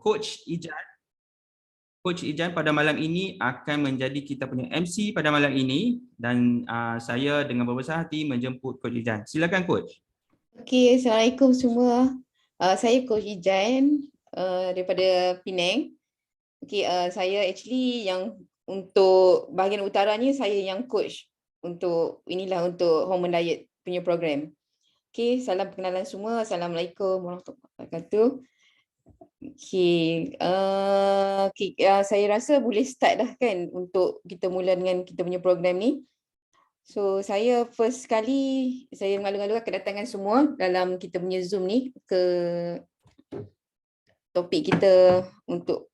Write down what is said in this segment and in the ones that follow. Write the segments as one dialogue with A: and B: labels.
A: Coach Ijan. Coach Ijan pada malam ini akan menjadi kita punya MC pada malam ini dan saya dengan berbesar hati menjemput Coach Ijan. Silakan Coach.
B: Okey, Assalamualaikum semua. Saya Coach Ijan daripada Penang. Okey, saya actually yang untuk bahagian utara ni saya yang coach untuk untuk Home and Diet punya program. Okey, salam perkenalan semua. Assalamualaikum warahmatullahi wabarakatuh. Okey, saya rasa boleh start dah kan untuk kita mula dengan kita punya program ni. So saya first kali saya malu-malu kedatangan semua dalam kita punya Zoom ni ke topik kita untuk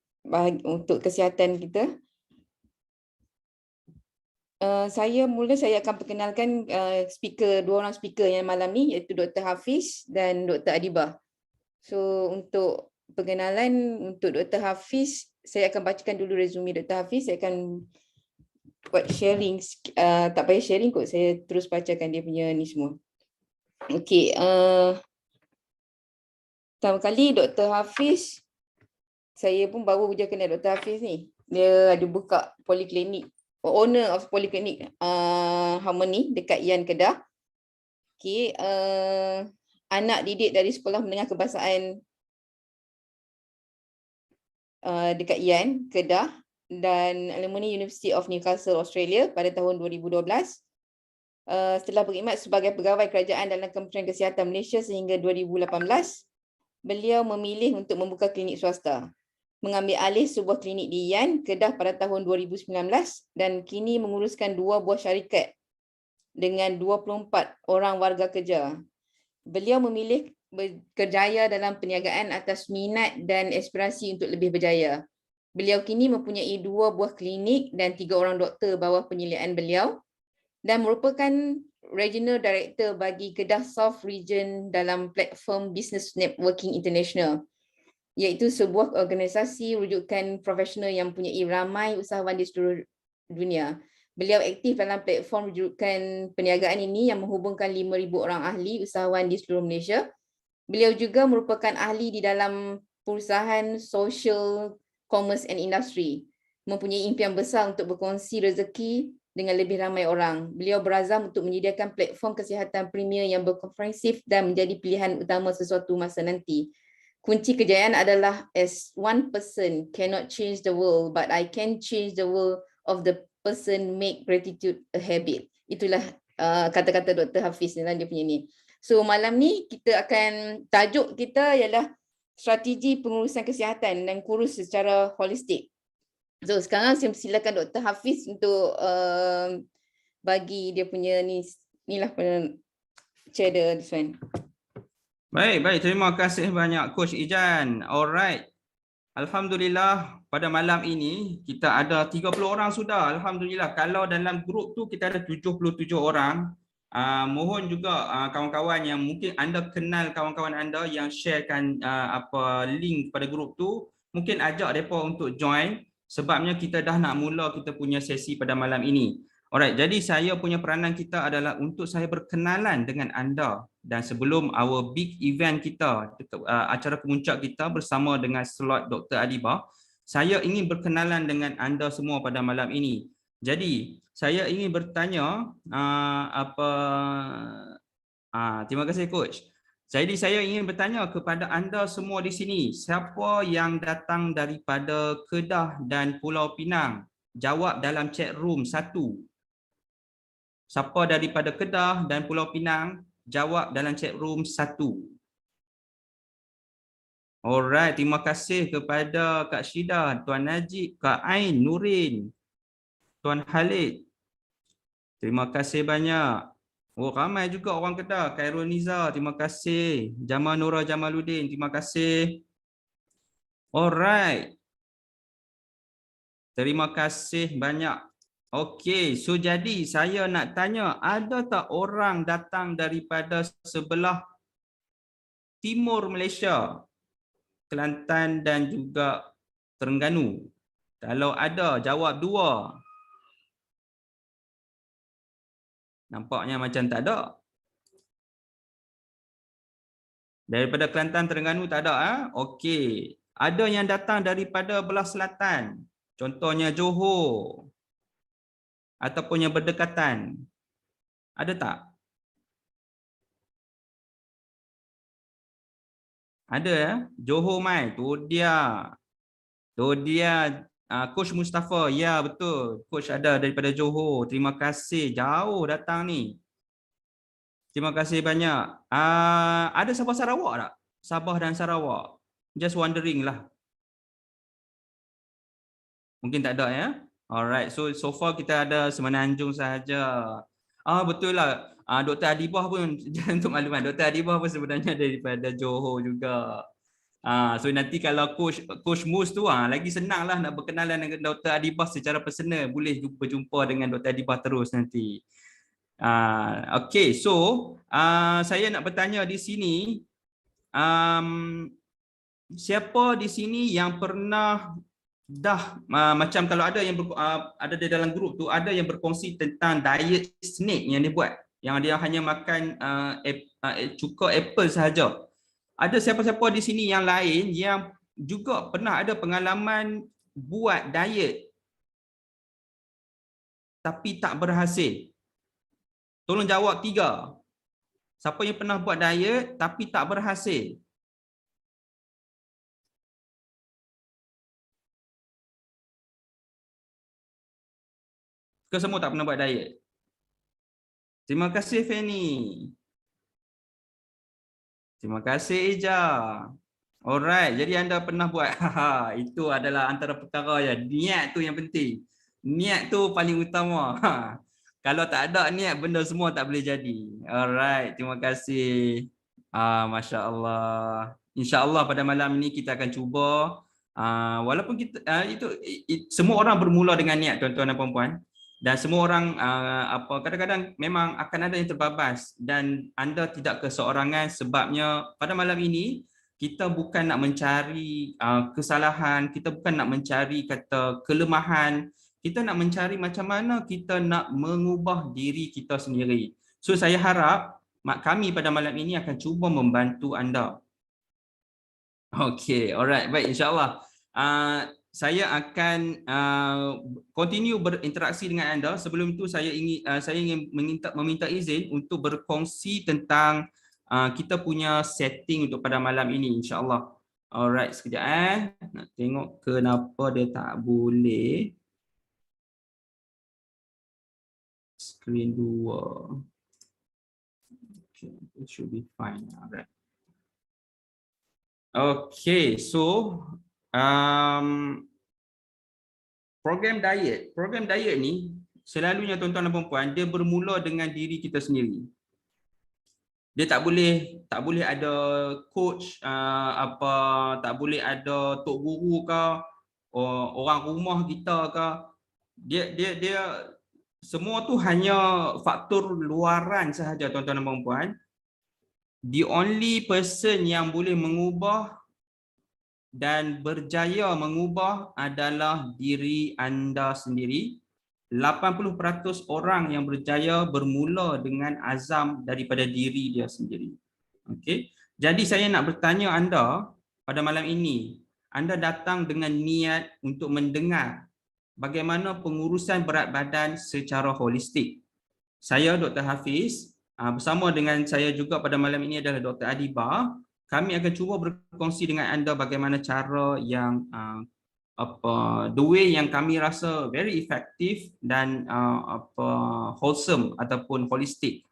B: kesihatan kita. Saya akan perkenalkan dua orang speaker yang malam ni iaitu Dr. Hafiz dan Dr. Adibah. So untuk perkenalan untuk Dr. Hafiz, saya akan bacakan dulu resume Dr. Hafiz. Saya akan buat sharing, tak payah sharing kot, saya terus bacakan dia punya ni semua. Okey, pertama kali Dr. Hafiz, saya pun baru je kenal Dr. Hafiz ni. Dia ada buka poliklinik, owner of poliklinik Harmony dekat Yan Kedah. Okey, anak didik dari sekolah menengah kebahasaan dekat Yan Kedah dan alumni University of Newcastle Australia pada tahun 2012. Setelah berkhidmat sebagai pegawai kerajaan dalam Kementerian Kesihatan Malaysia sehingga 2018, beliau memilih untuk membuka klinik swasta, mengambil alih sebuah klinik di Yan Kedah pada tahun 2019 dan kini menguruskan 2 buah syarikat dengan 24 orang warga kerja. Beliau memilih berjaya dalam perniagaan atas minat dan aspirasi untuk lebih berjaya. Beliau kini mempunyai 2 buah klinik dan 3 orang doktor bawah penyelidikan beliau dan merupakan Regional Director bagi Kedah South Region dalam platform Business Networking International, iaitu sebuah organisasi rujukan profesional yang mempunyai ramai usahawan di seluruh dunia. Beliau aktif dalam platform rujukan perniagaan ini yang menghubungkan 5,000 orang ahli usahawan di seluruh Malaysia. Beliau juga merupakan ahli di dalam perusahaan social commerce and industry, mempunyai impian besar untuk berkongsi rezeki dengan lebih ramai orang. Beliau berazam untuk menyediakan platform kesihatan premier yang berkomprehensif dan menjadi pilihan utama sesuatu masa nanti. Kunci kejayaan adalah as one person cannot change the world, but I can change the world of the person, make gratitude a habit. Itulah kata-kata Dr. Hafiz dalam dia punya ni. So malam ni tajuk kita ialah strategi pengurusan kesihatan dan kurus secara holistik. So sekarang saya silakan Dr. Hafiz untuk bagi dia punya inilah share this one.
A: Baik, terima kasih banyak Coach Ijan. Alright. Alhamdulillah pada malam ini kita ada 30 orang sudah. Alhamdulillah, kalau dalam grup tu kita ada 77 orang. Mohon juga kawan-kawan yang mungkin anda kenal kawan-kawan anda yang sharekan link pada grup tu, mungkin ajak mereka untuk join sebabnya kita dah nak mula kita punya sesi pada malam ini. Alright, jadi saya punya peranan kita adalah untuk saya berkenalan dengan anda dan sebelum our big event kita, acara kemuncak kita bersama dengan slot Dr. Adibah, saya ingin berkenalan dengan anda semua pada malam ini. Jadi, saya ingin bertanya terima kasih Coach. Jadi saya ingin bertanya kepada anda semua di sini, siapa yang datang daripada Kedah dan Pulau Pinang? Jawab dalam chat room 1. Siapa daripada Kedah dan Pulau Pinang? Jawab dalam chat room 1. Alright, terima kasih kepada Kak Syida, Tuan Najib, Kak Ain, Nurin, Tuan Khalid. Terima kasih banyak. Oh, ramai juga orang Kedah. Khairul Niza, terima kasih. Jamal Nura Jamaluddin, terima kasih. Alright. Terima kasih banyak. Okey, so jadi saya nak tanya, ada tak orang datang daripada sebelah timur Malaysia, Kelantan dan juga Terengganu? Kalau ada, jawab 2. Nampaknya macam tak ada. Daripada Kelantan, Terengganu tak ada. Okey. Ada yang datang daripada belah selatan, contohnya Johor ataupun yang berdekatan. Ada tak? Ada ya? Johor mai, tu dia. Tu dia Coach Mustafa. Ya betul. Coach ada daripada Johor. Terima kasih. Jauh datang ni. Terima kasih banyak. Ada Sabah Sarawak tak? Sabah dan Sarawak. Just wondering lah. Mungkin tak ada ya. Alright. So far kita ada Semenanjung sahaja. Betul lah. Dr. Adibah pun untuk makluman. Dr. Adibah pun sebenarnya daripada Johor juga. So nanti kalau Coach Mus tu lagi senang lah nak berkenalan dengan Dr. Adibah secara personal. Boleh berjumpa dengan Dr. Adibah terus nanti. Okay, so saya nak bertanya di sini, siapa di sini yang pernah dah macam kalau ada yang ada di dalam grup tu ada yang berkongsi tentang diet snake yang dia buat, yang dia hanya makan cuka apple sahaja. Ada siapa-siapa di sini yang lain yang juga pernah ada pengalaman buat diet tapi tak berhasil? Tolong jawab 3. Siapa yang pernah buat diet tapi tak berhasil? Ke semua tak pernah buat diet? Terima kasih Fanny. Terima kasih Eja. Alright, jadi anda pernah buat. Itu adalah antara perkara ya. Niat tu yang penting. Niat tu paling utama. Kalau tak ada niat, benda semua tak boleh jadi. Alright, terima kasih. Masya Allah. InsyaAllah pada malam ini kita akan cuba. Walaupun kita semua orang bermula dengan niat, tuan-tuan dan puan-puan. Dan semua orang kadang-kadang memang akan ada yang terbabas. Dan anda tidak keseorangan sebabnya pada malam ini kita bukan nak mencari kesalahan, kita bukan nak mencari kata kelemahan. Kita nak mencari macam mana kita nak mengubah diri kita sendiri. So saya harap kami pada malam ini akan cuba membantu anda. Okay, alright, baik, insyaAllah. Saya akan continue berinteraksi dengan anda. Sebelum itu saya ingin meminta izin untuk berkongsi tentang kita punya setting untuk pada malam ini, insyaAllah. Alright, sekejap nak tengok kenapa dia tak boleh. Screen 2. Okay, it should be fine. Alright. Okay, so program diet ni selalunya tuan-tuan dan puan-puan dia bermula dengan diri kita sendiri. Dia tak boleh ada coach tak boleh ada tok guru ke orang rumah kita ke. Dia semua tu hanya faktor luaran sahaja tuan-tuan dan puan-puan. The only person yang boleh mengubah dan berjaya mengubah adalah diri anda sendiri. 80% orang yang berjaya bermula dengan azam daripada diri dia sendiri. Okey. Jadi saya nak bertanya anda pada malam ini, anda datang dengan niat untuk mendengar bagaimana pengurusan berat badan secara holistik. Saya Dr. Hafiz, bersama dengan saya juga pada malam ini adalah Dr. Adibah. Kami akan cuba berkongsi dengan anda bagaimana cara yang the way yang kami rasa very effective dan wholesome ataupun holistik.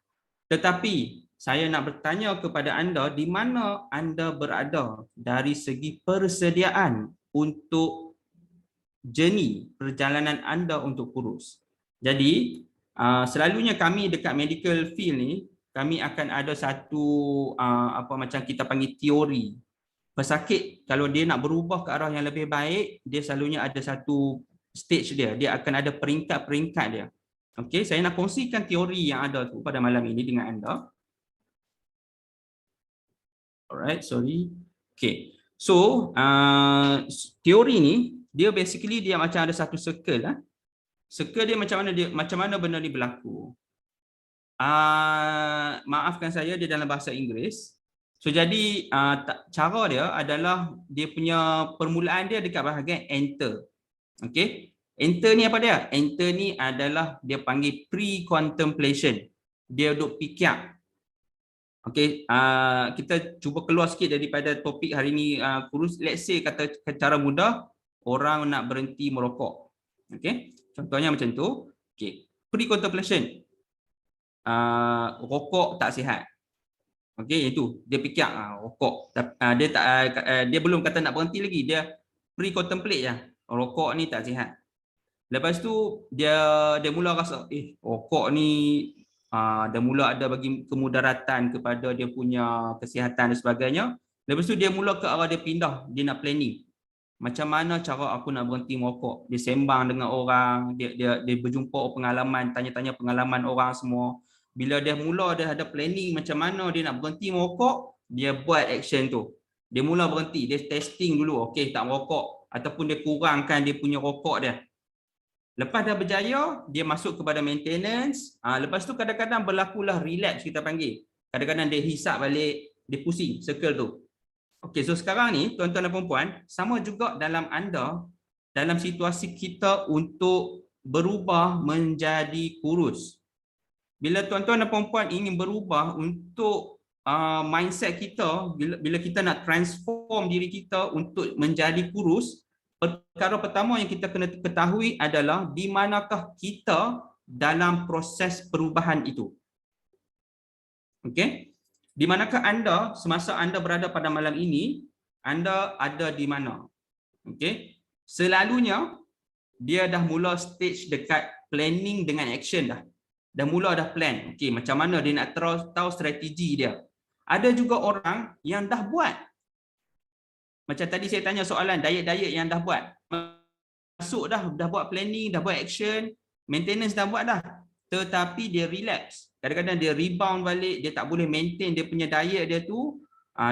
A: Tetapi saya nak bertanya kepada anda, di mana anda berada dari segi persediaan untuk journey perjalanan anda untuk kurus. Jadi selalunya kami dekat medical field ni, kami akan ada satu macam kita panggil teori. Pesakit kalau dia nak berubah ke arah yang lebih baik, dia selalunya ada satu stage dia. Dia akan ada peringkat-peringkat dia. Okey, saya nak kongsikan teori yang ada tu pada malam ini dengan anda. Alright, sorry. Okay, so teori ni dia basically dia macam ada satu circle. Circle dia macam mana benda ni berlaku. Maafkan saya, dia dalam bahasa Inggeris. So jadi cara dia adalah dia punya permulaan dia dekat bahagian enter. Okey. Enter ni apa dia? Enter ni adalah dia panggil pre-contemplation. Dia duk fikir. Okey, kita cuba keluar sikit daripada topik hari ni kurus. Let's say kata cara mudah, orang nak berhenti merokok. Okey. Contohnya macam tu. Okey. Pre-contemplation. Rokok tak sihat. Okey, itu dia fikir rokok. Dia tak dia belum kata nak berhenti lagi, dia pre-contemplate je. Rokok ni tak sihat. Lepas tu dia mula rasa rokok ni dia mula ada bagi kemudaratan kepada dia punya kesihatan dan sebagainya. Lepas tu dia mula ke arah dia pindah, dia nak planning. Macam mana cara aku nak berhenti merokok? Dia sembang dengan orang, dia berjumpa pengalaman, tanya-tanya pengalaman orang semua. Bila dia mula dia ada planning macam mana dia nak berhenti merokok, dia buat action tu. Dia mula berhenti, dia testing dulu, okey tak merokok ataupun dia kurangkan dia punya rokok dia. Lepas dah berjaya, dia masuk kepada maintenance. Lepas tu kadang-kadang berlakulah relapse kita panggil. Kadang-kadang dia hisap balik, dia pusing circle tu. Okey, so sekarang ni tuan-tuan dan puan-puan, sama juga dalam anda dalam situasi kita untuk berubah menjadi kurus. Bila tuan-tuan dan puan-puan ingin berubah untuk mindset kita, bila kita nak transform diri kita untuk menjadi kurus, perkara pertama yang kita kena ketahui adalah di manakah kita dalam proses perubahan itu. Okey? Di manakah anda semasa anda berada pada malam ini, anda ada di mana? Okey? Selalunya dia dah mula stage dekat planning dengan action dah. Dah mula dah plan. Okey, macam mana dia nak tahu strategi dia. Ada juga orang yang dah buat. Macam tadi saya tanya soalan diet-diet yang dah buat. Masuk dah buat planning, dah buat action, maintenance dah buat dah. Tetapi dia relapse. Kadang-kadang dia rebound balik, dia tak boleh maintain dia punya diet dia tu,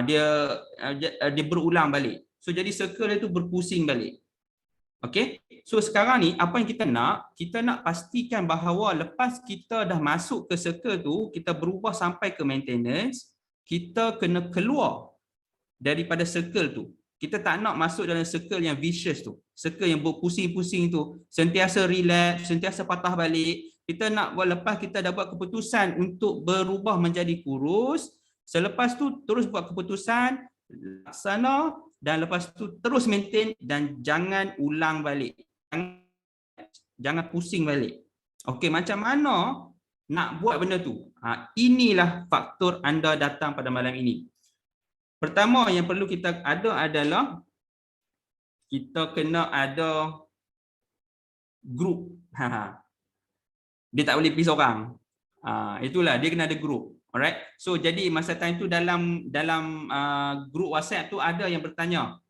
A: dia berulang balik. So jadi circle dia tu berpusing balik. Okey? So sekarang ni apa yang kita nak pastikan bahawa lepas kita dah masuk ke circle tu, kita berubah sampai ke maintenance, kita kena keluar daripada circle tu. Kita tak nak masuk dalam circle yang vicious tu. Circle yang berpusing-pusing tu, sentiasa relapse, sentiasa patah balik. Kita nak lepas kita dah buat keputusan untuk berubah menjadi kurus, selepas tu terus buat keputusan, laksana dan lepas tu terus maintain dan jangan ulang balik. Jangan pusing balik. Okey, macam mana nak buat benda tu? Inilah faktor anda datang pada malam ini. Pertama yang perlu kita ada adalah kita kena ada group. Dia tak boleh pergi seorang. Itulah dia kena ada group. Alright. So jadi masa time tu dalam group WhatsApp tu ada yang bertanya,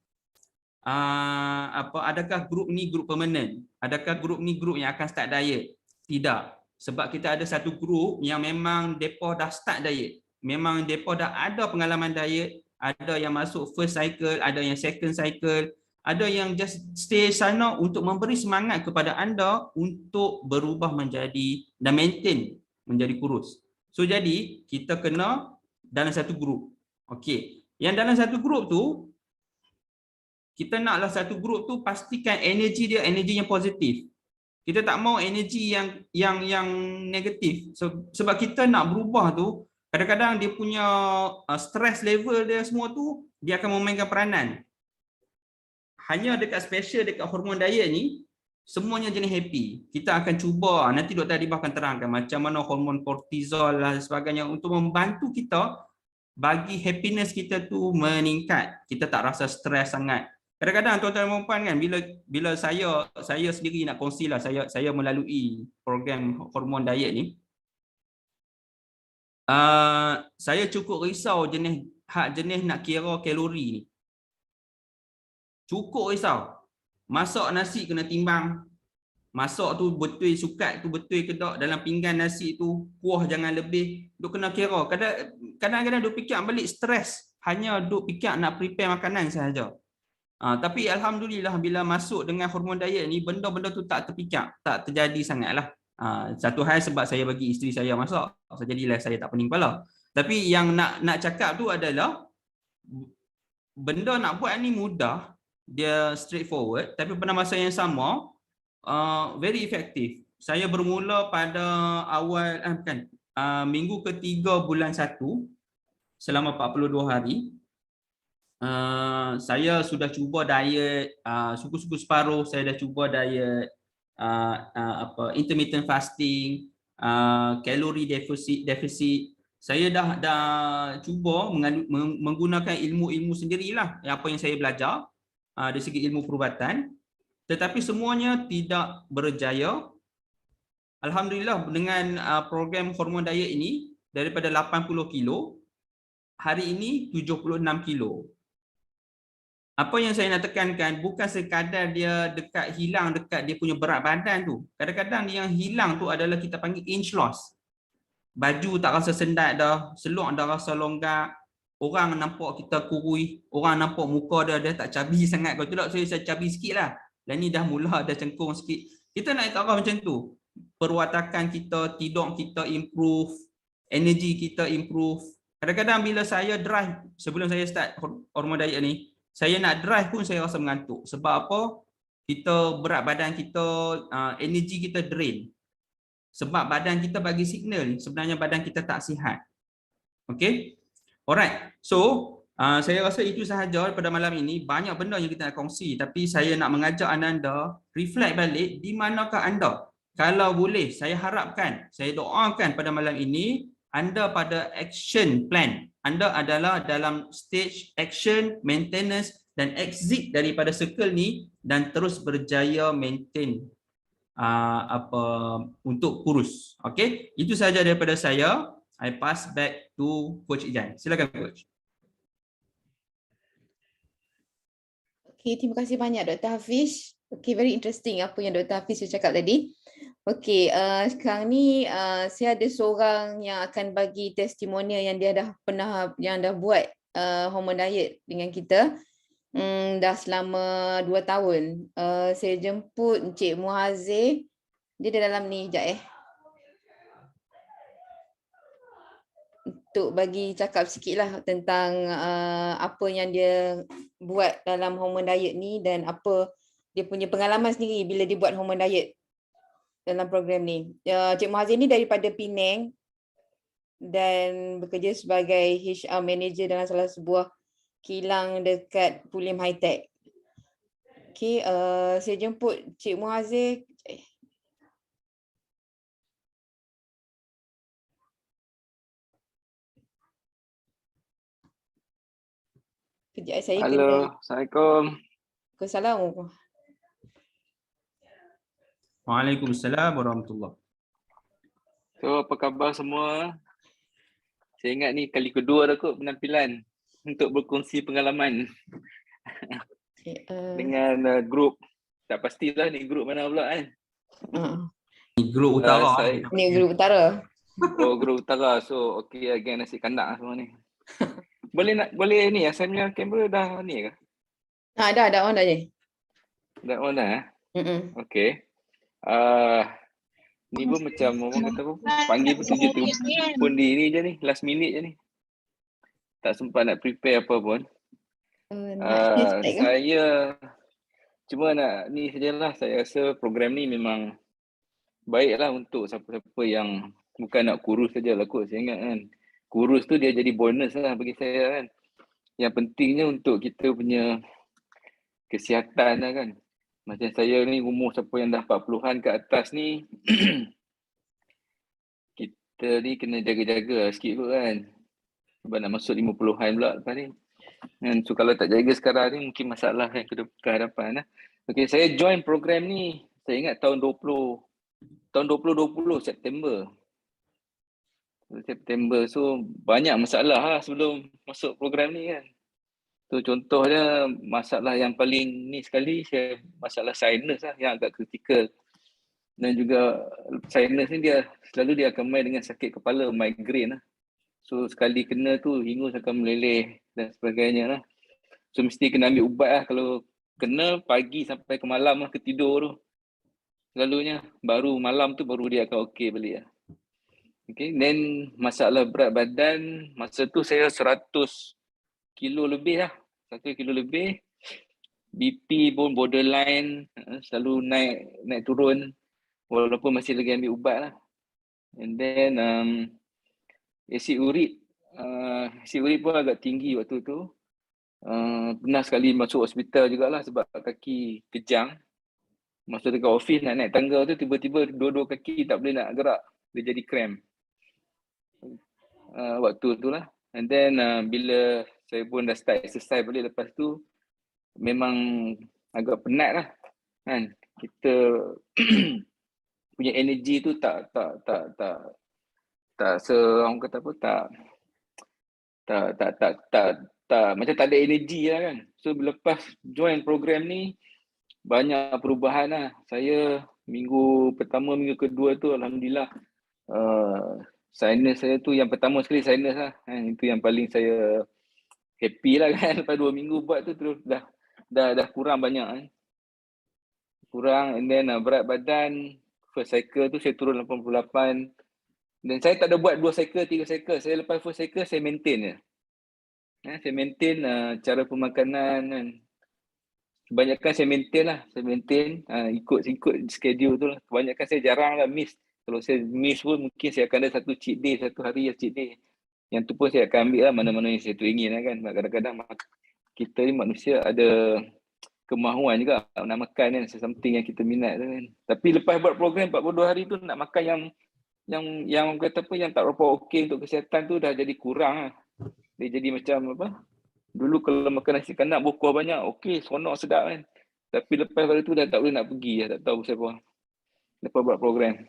A: adakah group ni group permanent? Adakah group ni group yang akan start diet? Tidak. Sebab kita ada satu group yang memang depa dah start diet. Memang depa dah ada pengalaman diet, ada yang masuk first cycle, ada yang second cycle, ada yang just stay sana untuk memberi semangat kepada anda untuk berubah menjadi dan maintain menjadi kurus. So jadi kita kena dalam satu group. Okey. Yang dalam satu group tu kita naklah satu group tu pastikan energi dia energi yang positif. Kita tak mau energi yang negatif. So, sebab kita nak berubah tu kadang-kadang dia punya stress level dia semua tu dia akan memainkan peranan. Hanya dekat special dekat hormon diet ni semuanya jenis happy. Kita akan cuba, nanti Dr. Adibah akan terangkan macam mana hormon kortizol dan sebagainya untuk membantu kita bagi happiness kita tu meningkat. Kita tak rasa stres sangat. Kadang-kadang tuan-tuan dan puan kan bila saya sendiri nak kongsi lah, saya melalui program hormon diet ni. Saya cukup risau jenis nak kira kalori ni. Cukup risau. Masak nasi kena timbang. Masak tu betul sukat tu betul ke tak, dalam pinggan nasi tu kuah jangan lebih. Duk kena kira. Kadang-kadang duk fikir balik stres. Hanya duk fikir nak prepare makanan sahaja. Tapi alhamdulillah bila masuk dengan hormon diet ni benda-benda tu tak terfikir, tak terjadi sangatlah. Satu hal sebab saya bagi isteri saya masak, so jadilah saya tak pening kepala. Tapi yang nak cakap tu adalah benda nak buat ni mudah, dia straightforward, tapi pada masa yang sama very efektif. Saya bermula pada awal minggu ketiga bulan 1 selama 42 hari. Saya sudah cuba diet suku-suku separuh, saya dah cuba diet intermittent fasting, kalori deficit. Saya dah cuba menggunakan ilmu-ilmu sendirilah apa yang saya belajar dari segi ilmu perubatan, tetapi semuanya tidak berjaya. Alhamdulillah dengan program hormon diet ini, daripada 80 kilo hari ini 76 kilo. Apa yang saya nak tekankan bukan sekadar dia hilang dekat dia punya berat badan tu. Kadang-kadang yang hilang tu adalah kita panggil inch loss. Baju tak rasa sendat dah, seluk dah rasa longgar, orang nampak kita kurus, orang nampak muka dia tak cabi sangat. Kalau tidak saya cabi sikit lah. Dan ni dah mula dah cengkung sikit. Kita nak tahu macam tu. Perwatakan kita, tidur kita improve, energi kita improve. Kadang-kadang bila saya drive, sebelum saya start hormon diet ni, saya nak drive pun saya rasa mengantuk. Sebab apa? Kita berat badan kita, energi kita drain. Sebab badan kita bagi signal sebenarnya badan kita tak sihat. Okay? Alright. So, saya rasa itu sahaja pada malam ini. Banyak benda yang kita nak kongsi. Tapi saya nak mengajak anda reflect balik di manakah anda. Kalau boleh, saya harapkan, saya doakan pada malam ini, anda pada action plan. Anda adalah dalam stage action, maintenance dan exit daripada circle ni dan terus berjaya maintain untuk kurus. Okey, itu sahaja daripada saya. I pass back to Coach Ijan. Silakan Coach.
B: Okay, terima kasih banyak Dr. Hafiz. Okay, very interesting apa yang Dr. Hafiz cakap tadi. Okey, sekarang ni saya ada seorang yang akan bagi testimonial yang dia dah buat hormone diet dengan kita dah selama 2 tahun. Saya jemput Encik Muhazir. Dia dalam ni sekejap untuk bagi cakap sikit lah tentang apa yang dia buat dalam hormone diet ni dan apa dia punya pengalaman sendiri bila dia buat hormone diet dalam program ni. Cik Muhazir ni daripada Penang dan bekerja sebagai HR manager dalam salah sebuah kilang dekat Pulim High Tech. Okay, saya jemput Cik Muhazir. Kejap saya
C: Halo, Assalamualaikum.
B: Assalamualaikum.
A: Waalaikumsalam warahmatullahi.
C: So, apa khabar semua? Saya ingat ni kali kedua dah kot penampilan untuk berkongsi pengalaman dengan grup. Tak pastilah ni grup mana pula kan?
A: Ni grup utara.
B: Ni grup utara.
C: Oh, grup utara. So, okey geng nasi kandak semua ni. Boleh ni, saya punya kamera dah ni ke?
B: Dah on dah je.
C: Dah on dah? Okey. Ni pun macam orang kata apa, panggil pun tunjuk pun di ni je ni, last minute je ni. Tak sempat nak prepare apa pun. Saya cuma nak ni sajalah, saya rasa program ni memang baiklah untuk siapa-siapa yang bukan nak kurus sajalah kot. Saya ingat kan, kurus tu dia jadi bonus lah bagi saya kan. Yang pentingnya untuk kita punya kesihatan lah kan. Macam saya ni umur siapa yang dah 40-an ke atas ni kita ni kena jaga-jaga sikit kot kan. Sebab nak masuk 50-an pula lepas ni. So kalau tak jaga sekarang ni mungkin masalah yang ke hadapan lah. Okay, saya join program ni saya ingat tahun 2020 September. So banyak masalah lah sebelum masuk program ni kan. So contohnya masalah yang paling ni sekali saya masalah sinus lah yang agak kritikal. Dan juga sinus ni dia selalu dia akan main dengan sakit kepala, migraine lah. So sekali kena tu hingus akan meleleh dan sebagainya lah. So mesti kena ambil ubat lah kalau kena pagi sampai ke malam lah, ke tidur tu. Selalunya baru malam tu baru dia akan okey balik lah. Okay, then masalah berat badan masa tu saya 100 kilo lebih lah. 1 kilo lebih. BP pun borderline, selalu naik turun walaupun masih lagi ambil ubat lah. And then acid uric pun agak tinggi waktu tu. Pernah sekali masuk hospital jugalah sebab kaki kejang. Masa dekat office nak naik tangga tu, tiba-tiba dua-dua kaki tak boleh nak gerak. Dia jadi cramp. Waktu tu lah. And then bila saya pun dah start exercise balik lepas tu, memang agak penat lah kan. Kita punya energy tu tak orang kata apa, tak macam tak ada energy lah kan. So lepas join program ni banyak perubahan lah. Saya minggu pertama, minggu kedua tu alhamdulillah sinus saya tu yang pertama sekali sinus lah kan. Itu yang paling saya happy lah kan. Lepas 2 minggu buat tu terus dah kurang banyak kan. Kurang. And then berat badan first cycle tu saya turun 88. Dan saya tak ada buat 2 cycle, 3 cycle. Saya lepas first cycle saya maintain je. Saya maintain cara pemakanan kan. Kebanyakan saya maintain lah. Saya maintain ikut schedule tu lah. Kebanyakan saya jarang lah miss. Kalau saya miss pun mungkin saya akan ada satu cheat day, satu hari yang cheat day. Yang tu pun saya akan ambil lah mana-mana yang saya tu ingin lah kan. Kadang-kadang kita ni manusia ada kemahuan juga nak makan kan, something yang kita minat tu kan. Tapi lepas buat program 42 hari tu nak makan yang kata apa, yang tak berapa okey untuk kesihatan tu dah jadi kurang lah. Dia jadi macam apa, dulu kalau makan nasi kandar bukuah banyak, okey, seronok sedap kan. Tapi lepas pada tu dah tak boleh nak pergi, tak tahu siapa. Lepas buat program.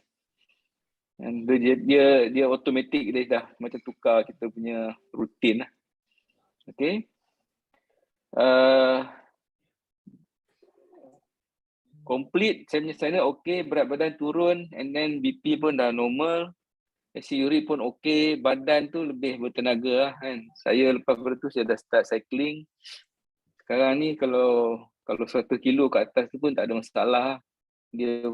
C: Dan dia automatik, dia dah macam tukar kita punya rutin lah. Okay. Complete, saya punya sana okey, berat badan turun, and then BP pun dah normal, acid uric pun okey, badan tu lebih bertenaga lah kan. Saya lepas pada tu saya dah start cycling. Sekarang ni kalau 100 kilo kat atas tu pun tak ada masalah. Dia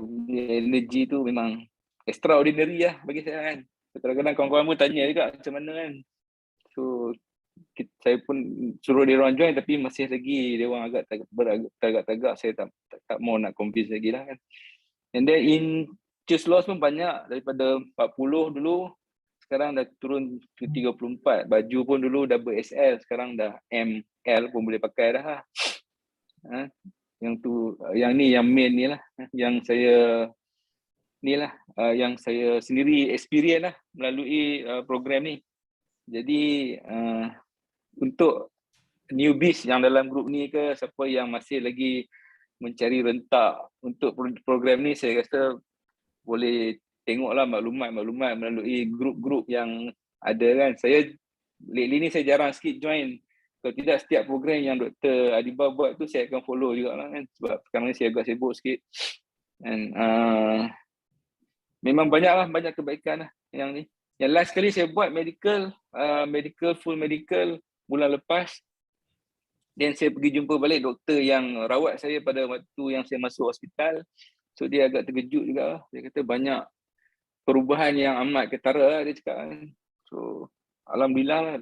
C: energy tu memang extraordinary lah bagi saya kan. Kadang-kadang kawan-kawan pun tanya juga macam mana kan. So saya pun suruh dia orang join tapi masih lagi dia orang agak tagak-tagak, saya tak mau nak convince lagi lah kan. And then inches loss pun banyak, daripada 40 dulu sekarang dah turun ke 34. Baju pun dulu double XL, sekarang dah ML pun boleh pakai dah lah. Yang ni yang main ni lah, yang saya yang saya sendiri experience lah melalui program ni. Jadi untuk newbies yang dalam grup ni ke, siapa yang masih lagi mencari rentak untuk program ni, saya rasa boleh tengoklah maklumat melalui grup-grup yang ada kan. Saya lately ni saya jarang sikit join. Kalau tidak, setiap program yang Dr. Adiba buat tu saya akan follow juga lah kan. Sebab sekarang ni saya agak sibuk sikit. And memang banyak kebaikan lah yang ni. Yang last kali saya buat full medical bulan lepas. Dan saya pergi jumpa balik doktor yang rawat saya pada waktu yang saya masuk hospital. So dia agak terkejut juga lah. Dia kata banyak perubahan yang amat ketara lah dia cakap kan. So alhamdulillah lah.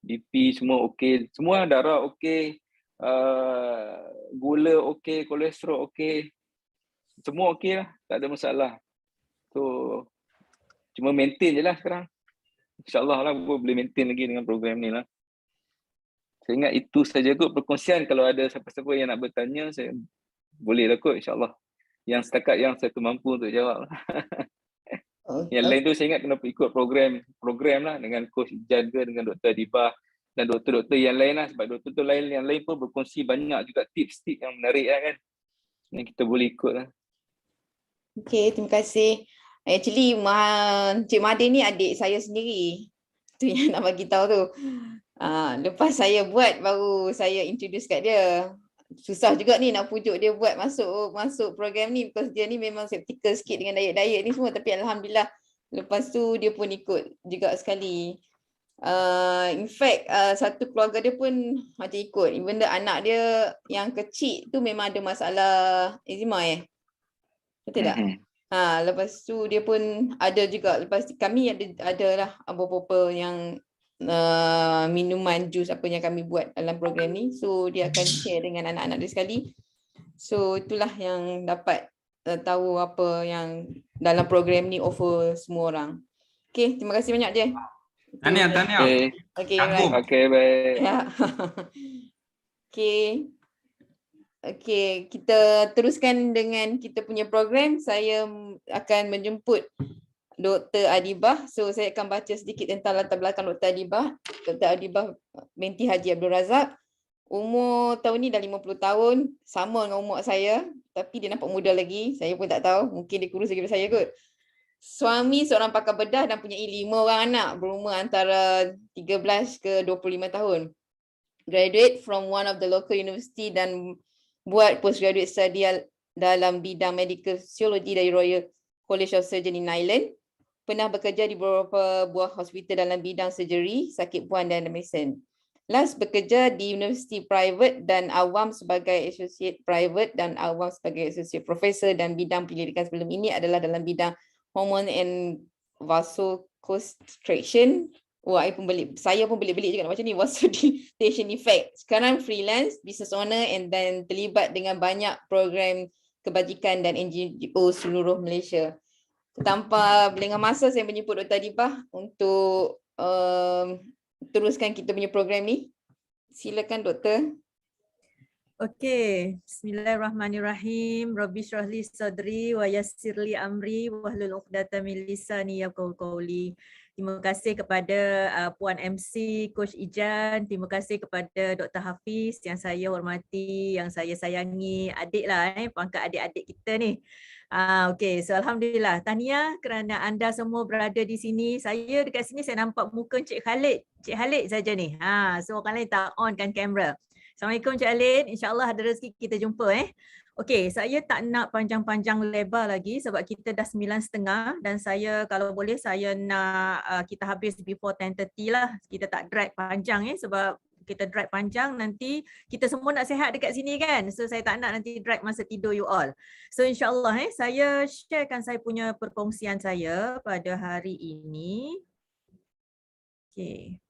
C: BP semua okey. Semua darah okey. Gula okey. Kolesterol okey. Semua okey lah. Tak ada masalah. So cuma maintain je lah sekarang. InsyaAllah lah boleh maintain lagi dengan program ni lah. Saya ingat itu saja kot perkongsian. Kalau ada siapa-siapa yang nak bertanya, saya boleh lah kot insyaAllah. Yang setakat yang saya tu mampu untuk jawab. Yang lain tu saya ingat kena ikut program lah dengan Coach Ijan ke, dengan Dr. Adiba dan doktor-doktor yang lain lah. Sebab doktor yang lain pun berkongsi banyak juga tips-tips yang menarik lah kan. Yang kita boleh ikut lah.
B: Okay, terima kasih. Actually, Cik Madin ni adik saya sendiri. Tu yang nak bagi tahu tu. Lepas saya buat, baru saya introduce kat dia. Susah juga ni nak pujuk dia buat masuk program ni, because dia ni memang skeptical sikit dengan diet ni semua. Tapi alhamdulillah lepas tu dia pun ikut juga sekali. In fact satu keluarga dia pun macam ikut. Even anak dia yang kecil tu memang ada masalah eczema betul tak? Lepas tu dia pun ada juga. Lepas kami ada lah beberapa yang minuman jus apa yang kami buat dalam program ni. So dia akan share dengan anak-anak dia sekali. So itulah yang dapat tahu apa yang dalam program ni offer semua orang. Okay, terima kasih banyak je.
A: Tahniah.
B: Okay,
A: Kagum.
B: right.
C: Okay, baik.
B: Ya. Okay, kita teruskan dengan kita punya program. Saya akan menjemput Dr. Adibah. So saya akan baca sedikit tentang latar belakang Dr. Adibah. Dr. Adibah binti Haji Abdul Razak. Umur tahun ni dah 50 tahun. Sama dengan umur saya. Tapi dia nampak muda lagi. Saya pun tak tahu. Mungkin dia kurus lagi daripada saya kot. Suami seorang pakar bedah dan punya 5 orang anak berumur antara 13 ke 25 tahun. Graduate from one of the local university dan buat postgraduate study dalam bidang medical physiology dari Royal College of Surgeons in Ireland. Pernah bekerja di beberapa buah hospital dalam bidang surgery, sakit puan dan medicine. Last bekerja di universiti private dan awam sebagai associate private dan awam sebagai associate professor, dan bidang penyelidikan sebelum ini adalah dalam bidang hormone and vasoconstriction. Wah, saya pun belik-belik juga nak baca ni, vasodilatation effect. Sekarang freelance, business owner, and then terlibat dengan banyak program kebajikan dan NGO seluruh Malaysia. Tanpa berlengah masa, saya menjemput Dr. Adibah untuk teruskan kita punya program ni. Silakan Doktor.
D: Okey, bismillahirrahmanirrahim. Rabbi shrah li sadri wa yassir li amri wahlul 'uqdatam min lisani yafqahu qawli. Terima kasih kepada Puan MC, Coach Ijan. Terima kasih kepada Dr. Hafiz yang saya hormati, yang saya sayangi. Adik lah, pangkat adik-adik kita ni. Okey, so Alhamdulillah. Tahniah kerana anda semua berada di sini. Saya dekat sini saya nampak muka Cik Khalid. Cik Khalid saja ni. So orang lain tak on kan kamera. Assalamualaikum Cik Khalid. InsyaAllah ada rezeki kita jumpa. Okey, saya tak nak panjang-panjang lebar lagi sebab kita dah 9.30 dan saya kalau boleh saya nak kita habis before 10:30 lah. Kita tak drag panjang sebab kita drag panjang nanti kita semua nak sihat dekat sini kan. So saya tak nak nanti drag masa tidur you all. So insyaAllah saya sharekan saya punya perkongsian saya pada hari ini. Okey.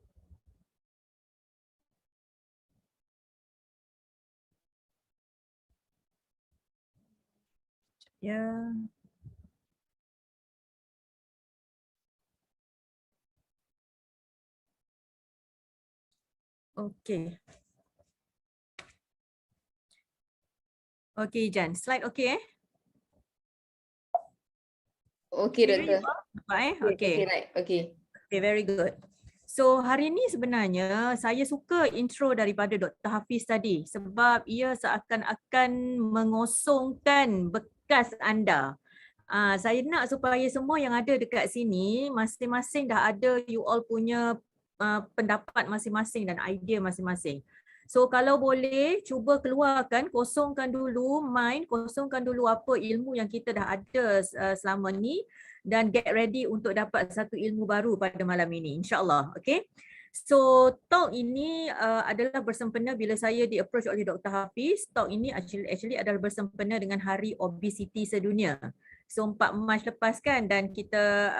D: Ya. Okey. Okey Jan, slide okey
B: Okey Doktor.
D: Okey.
B: Right. Okey.
D: Okay, very good. So hari ni sebenarnya saya suka intro daripada Dr. Hafiz tadi sebab ia seakan-akan mengosongkan bekas anda. Saya nak supaya semua yang ada dekat sini masing-masing dah ada you all punya pendapat masing-masing dan idea masing-masing. So kalau boleh cuba keluarkan, kosongkan dulu mind, kosongkan dulu apa ilmu yang kita dah ada selama ni dan get ready untuk dapat satu ilmu baru pada malam ini insya-Allah. Okay. So talk ini adalah bersempena bila saya di approach oleh Dr. Hafiz. Talk ini actually adalah bersempena dengan Hari Obesiti Sedunia. So 4 Mac lepas kan, dan kita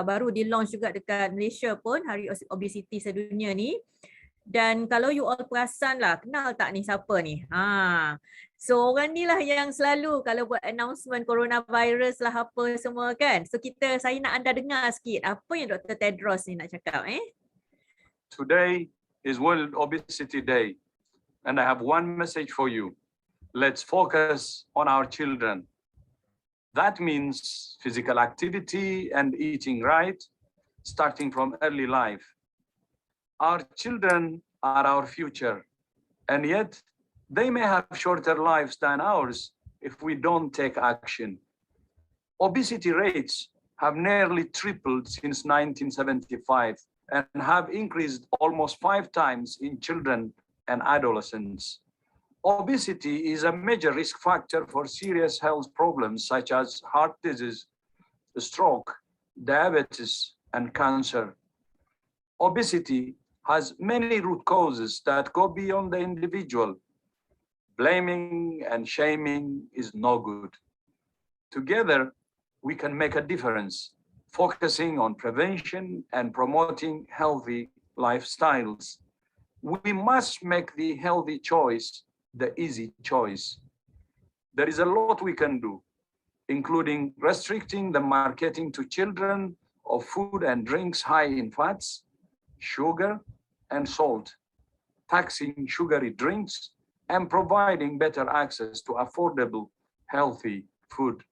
D: baru di launch juga dekat Malaysia pun Hari Obesiti Sedunia ni. Dan kalau you all perasan lah, kenal tak ni siapa ni? So orang ni lah yang selalu kalau buat announcement coronavirus lah apa semua kan. So saya nak anda dengar sikit apa yang Dr. Tedros ni nak cakap.
E: Today is World Obesity Day and I have one message for you. Let's focus on our children. That means physical activity and eating right, starting from early life. Our children are our future, and yet they may have shorter lives than ours if we don't take action. Obesity rates have nearly tripled since 1975 and have increased almost 5 times in children and adolescents. Obesity is a major risk factor for serious health problems such as heart disease, stroke, diabetes, and cancer. Obesity has many root causes that go beyond the individual. Blaming and shaming is no good. Together, we can make a difference. focusing on prevention and promoting healthy lifestyles. We must make the healthy choice the easy choice. There is a lot we can do, including restricting the marketing to children of food and drinks high in fats, sugar, and salt, taxing sugary drinks, and providing better access to affordable, healthy food.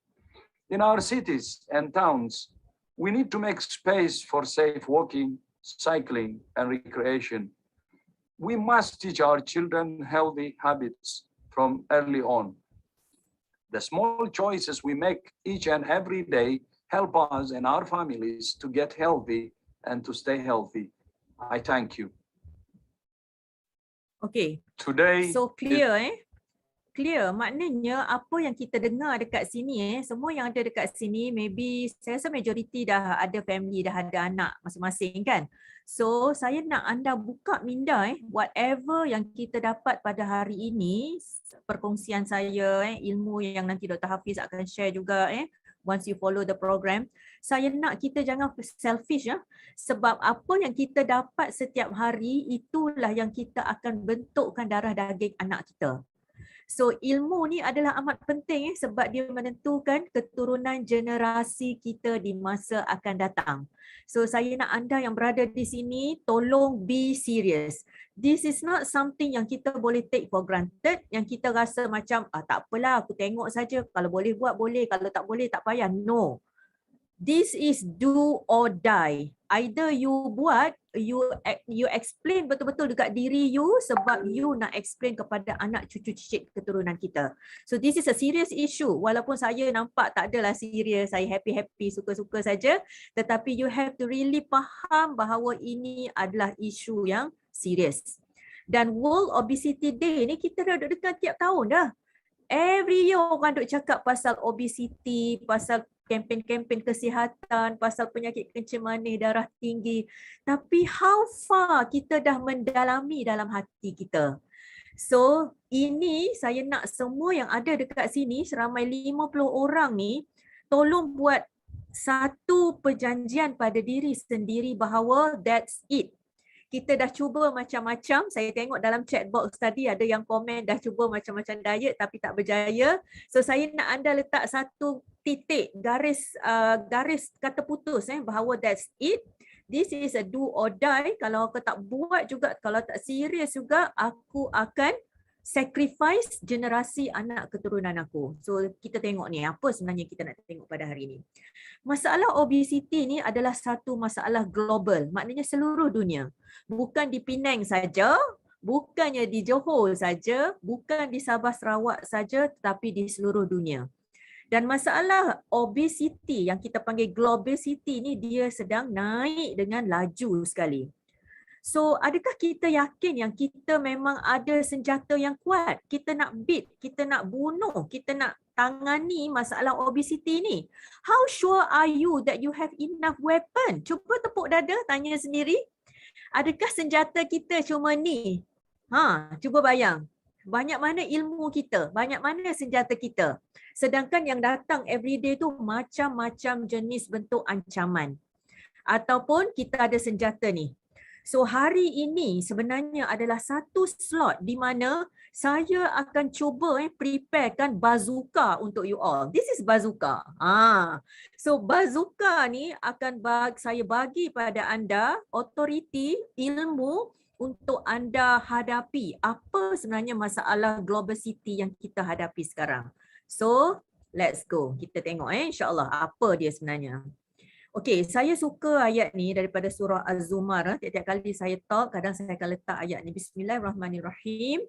E: In our cities and towns, we need to make space for safe walking, cycling, and recreation. We must teach our children healthy habits from early on. The small choices we make each and every day help us and our families to get healthy and to stay healthy. I thank you.
D: Okay.
E: Today,
D: So clear Clear, maknanya apa yang kita dengar dekat sini semua yang ada dekat sini maybe saya rasa majoriti dah ada family, dah ada anak masing-masing kan. So saya nak anda buka minda whatever yang kita dapat pada hari ini, perkongsian saya ilmu yang nanti Dr. Hafiz akan share juga once you follow the program. Saya nak kita jangan selfish sebab apa yang kita dapat setiap hari itulah yang kita akan bentukkan darah daging anak kita. So ilmu ni adalah amat penting sebab dia menentukan keturunan generasi kita di masa akan datang. So saya nak anda yang berada di sini tolong be serious. This is not something yang kita boleh take for granted, yang kita rasa macam tak apalah aku tengok saja, kalau boleh buat boleh, kalau tak boleh tak payah. No. This is do or die. Either you buat, you explain betul-betul dekat diri you sebab you nak explain kepada anak cucu cicit keturunan kita. So this is a serious issue. Walaupun saya nampak tak adalah serious, saya happy-happy, suka-suka saja, tetapi you have to really faham bahawa ini adalah isu yang serius. Dan World Obesity Day ni kita dah dekat tiap tahun dah. Every year orang duk cakap pasal obesity, pasal kempen-kempen kesihatan, pasal penyakit kencing manis, darah tinggi. Tapi how far kita dah mendalami dalam hati kita? So ini saya nak semua yang ada dekat sini, seramai 50 orang ni, tolong buat satu perjanjian pada diri sendiri bahawa that's it. Kita dah cuba macam-macam. Saya tengok dalam chat box tadi ada yang komen dah cuba macam-macam diet tapi tak berjaya. So saya nak anda letak satu titik garis kata putus bahawa that's it. This is a do or die. Kalau aku tak buat juga, kalau tak serius juga, aku akan sacrifice generasi anak keturunan aku. So kita tengok ni apa sebenarnya kita nak tengok pada hari ini. Masalah obesity ni adalah satu masalah global, maknanya seluruh dunia. Bukan di Penang saja, bukannya di Johor saja, bukan di Sabah Sarawak saja, tetapi di seluruh dunia. Dan masalah obesity yang kita panggil globesity ni dia sedang naik dengan laju sekali. So adakah kita yakin yang kita memang ada senjata yang kuat? Kita nak beat, kita nak bunuh, kita nak tangani masalah obesity ni. How sure are you that you have enough weapon? Cuba tepuk dada, tanya sendiri. Adakah senjata kita cuma ni? Cuba bayang. Banyak mana ilmu kita? Banyak mana senjata kita? Sedangkan yang datang everyday tu macam-macam jenis bentuk ancaman. Ataupun kita ada senjata ni. So hari ini sebenarnya adalah satu slot di mana saya akan cuba preparekan bazooka untuk you all. This is bazooka. So bazooka ni akan saya bagi pada anda authority, ilmu untuk anda hadapi apa sebenarnya masalah globesity yang kita hadapi sekarang. So let's go. Kita tengok insya-Allah apa dia sebenarnya. Okey, saya suka ayat ni daripada surah Az-Zumar. Tiap-tiap kali saya talk, kadang saya akan letak ayat ni. Bismillahirrahmanirrahim.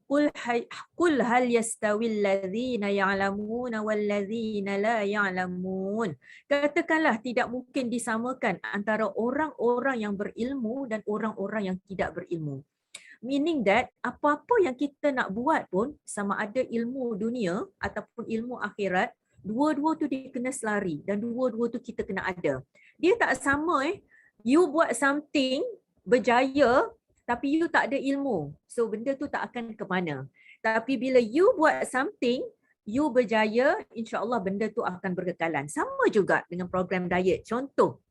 D: Qul hal yastawil ladzina ya'lamuna wal ladzina la ya'lamun. Katakanlah tidak mungkin disamakan antara orang-orang yang berilmu dan orang-orang yang tidak berilmu. Meaning that apa-apa yang kita nak buat pun, sama ada ilmu dunia ataupun ilmu akhirat, dua-dua tu dia kena selari dan dua-dua tu kita kena ada. Dia tak sama you buat something berjaya tapi you tak ada ilmu. So benda tu tak akan ke mana. Tapi bila you buat something you berjaya, insya-Allah benda tu akan berkekalan. Sama juga dengan program diet. Contoh,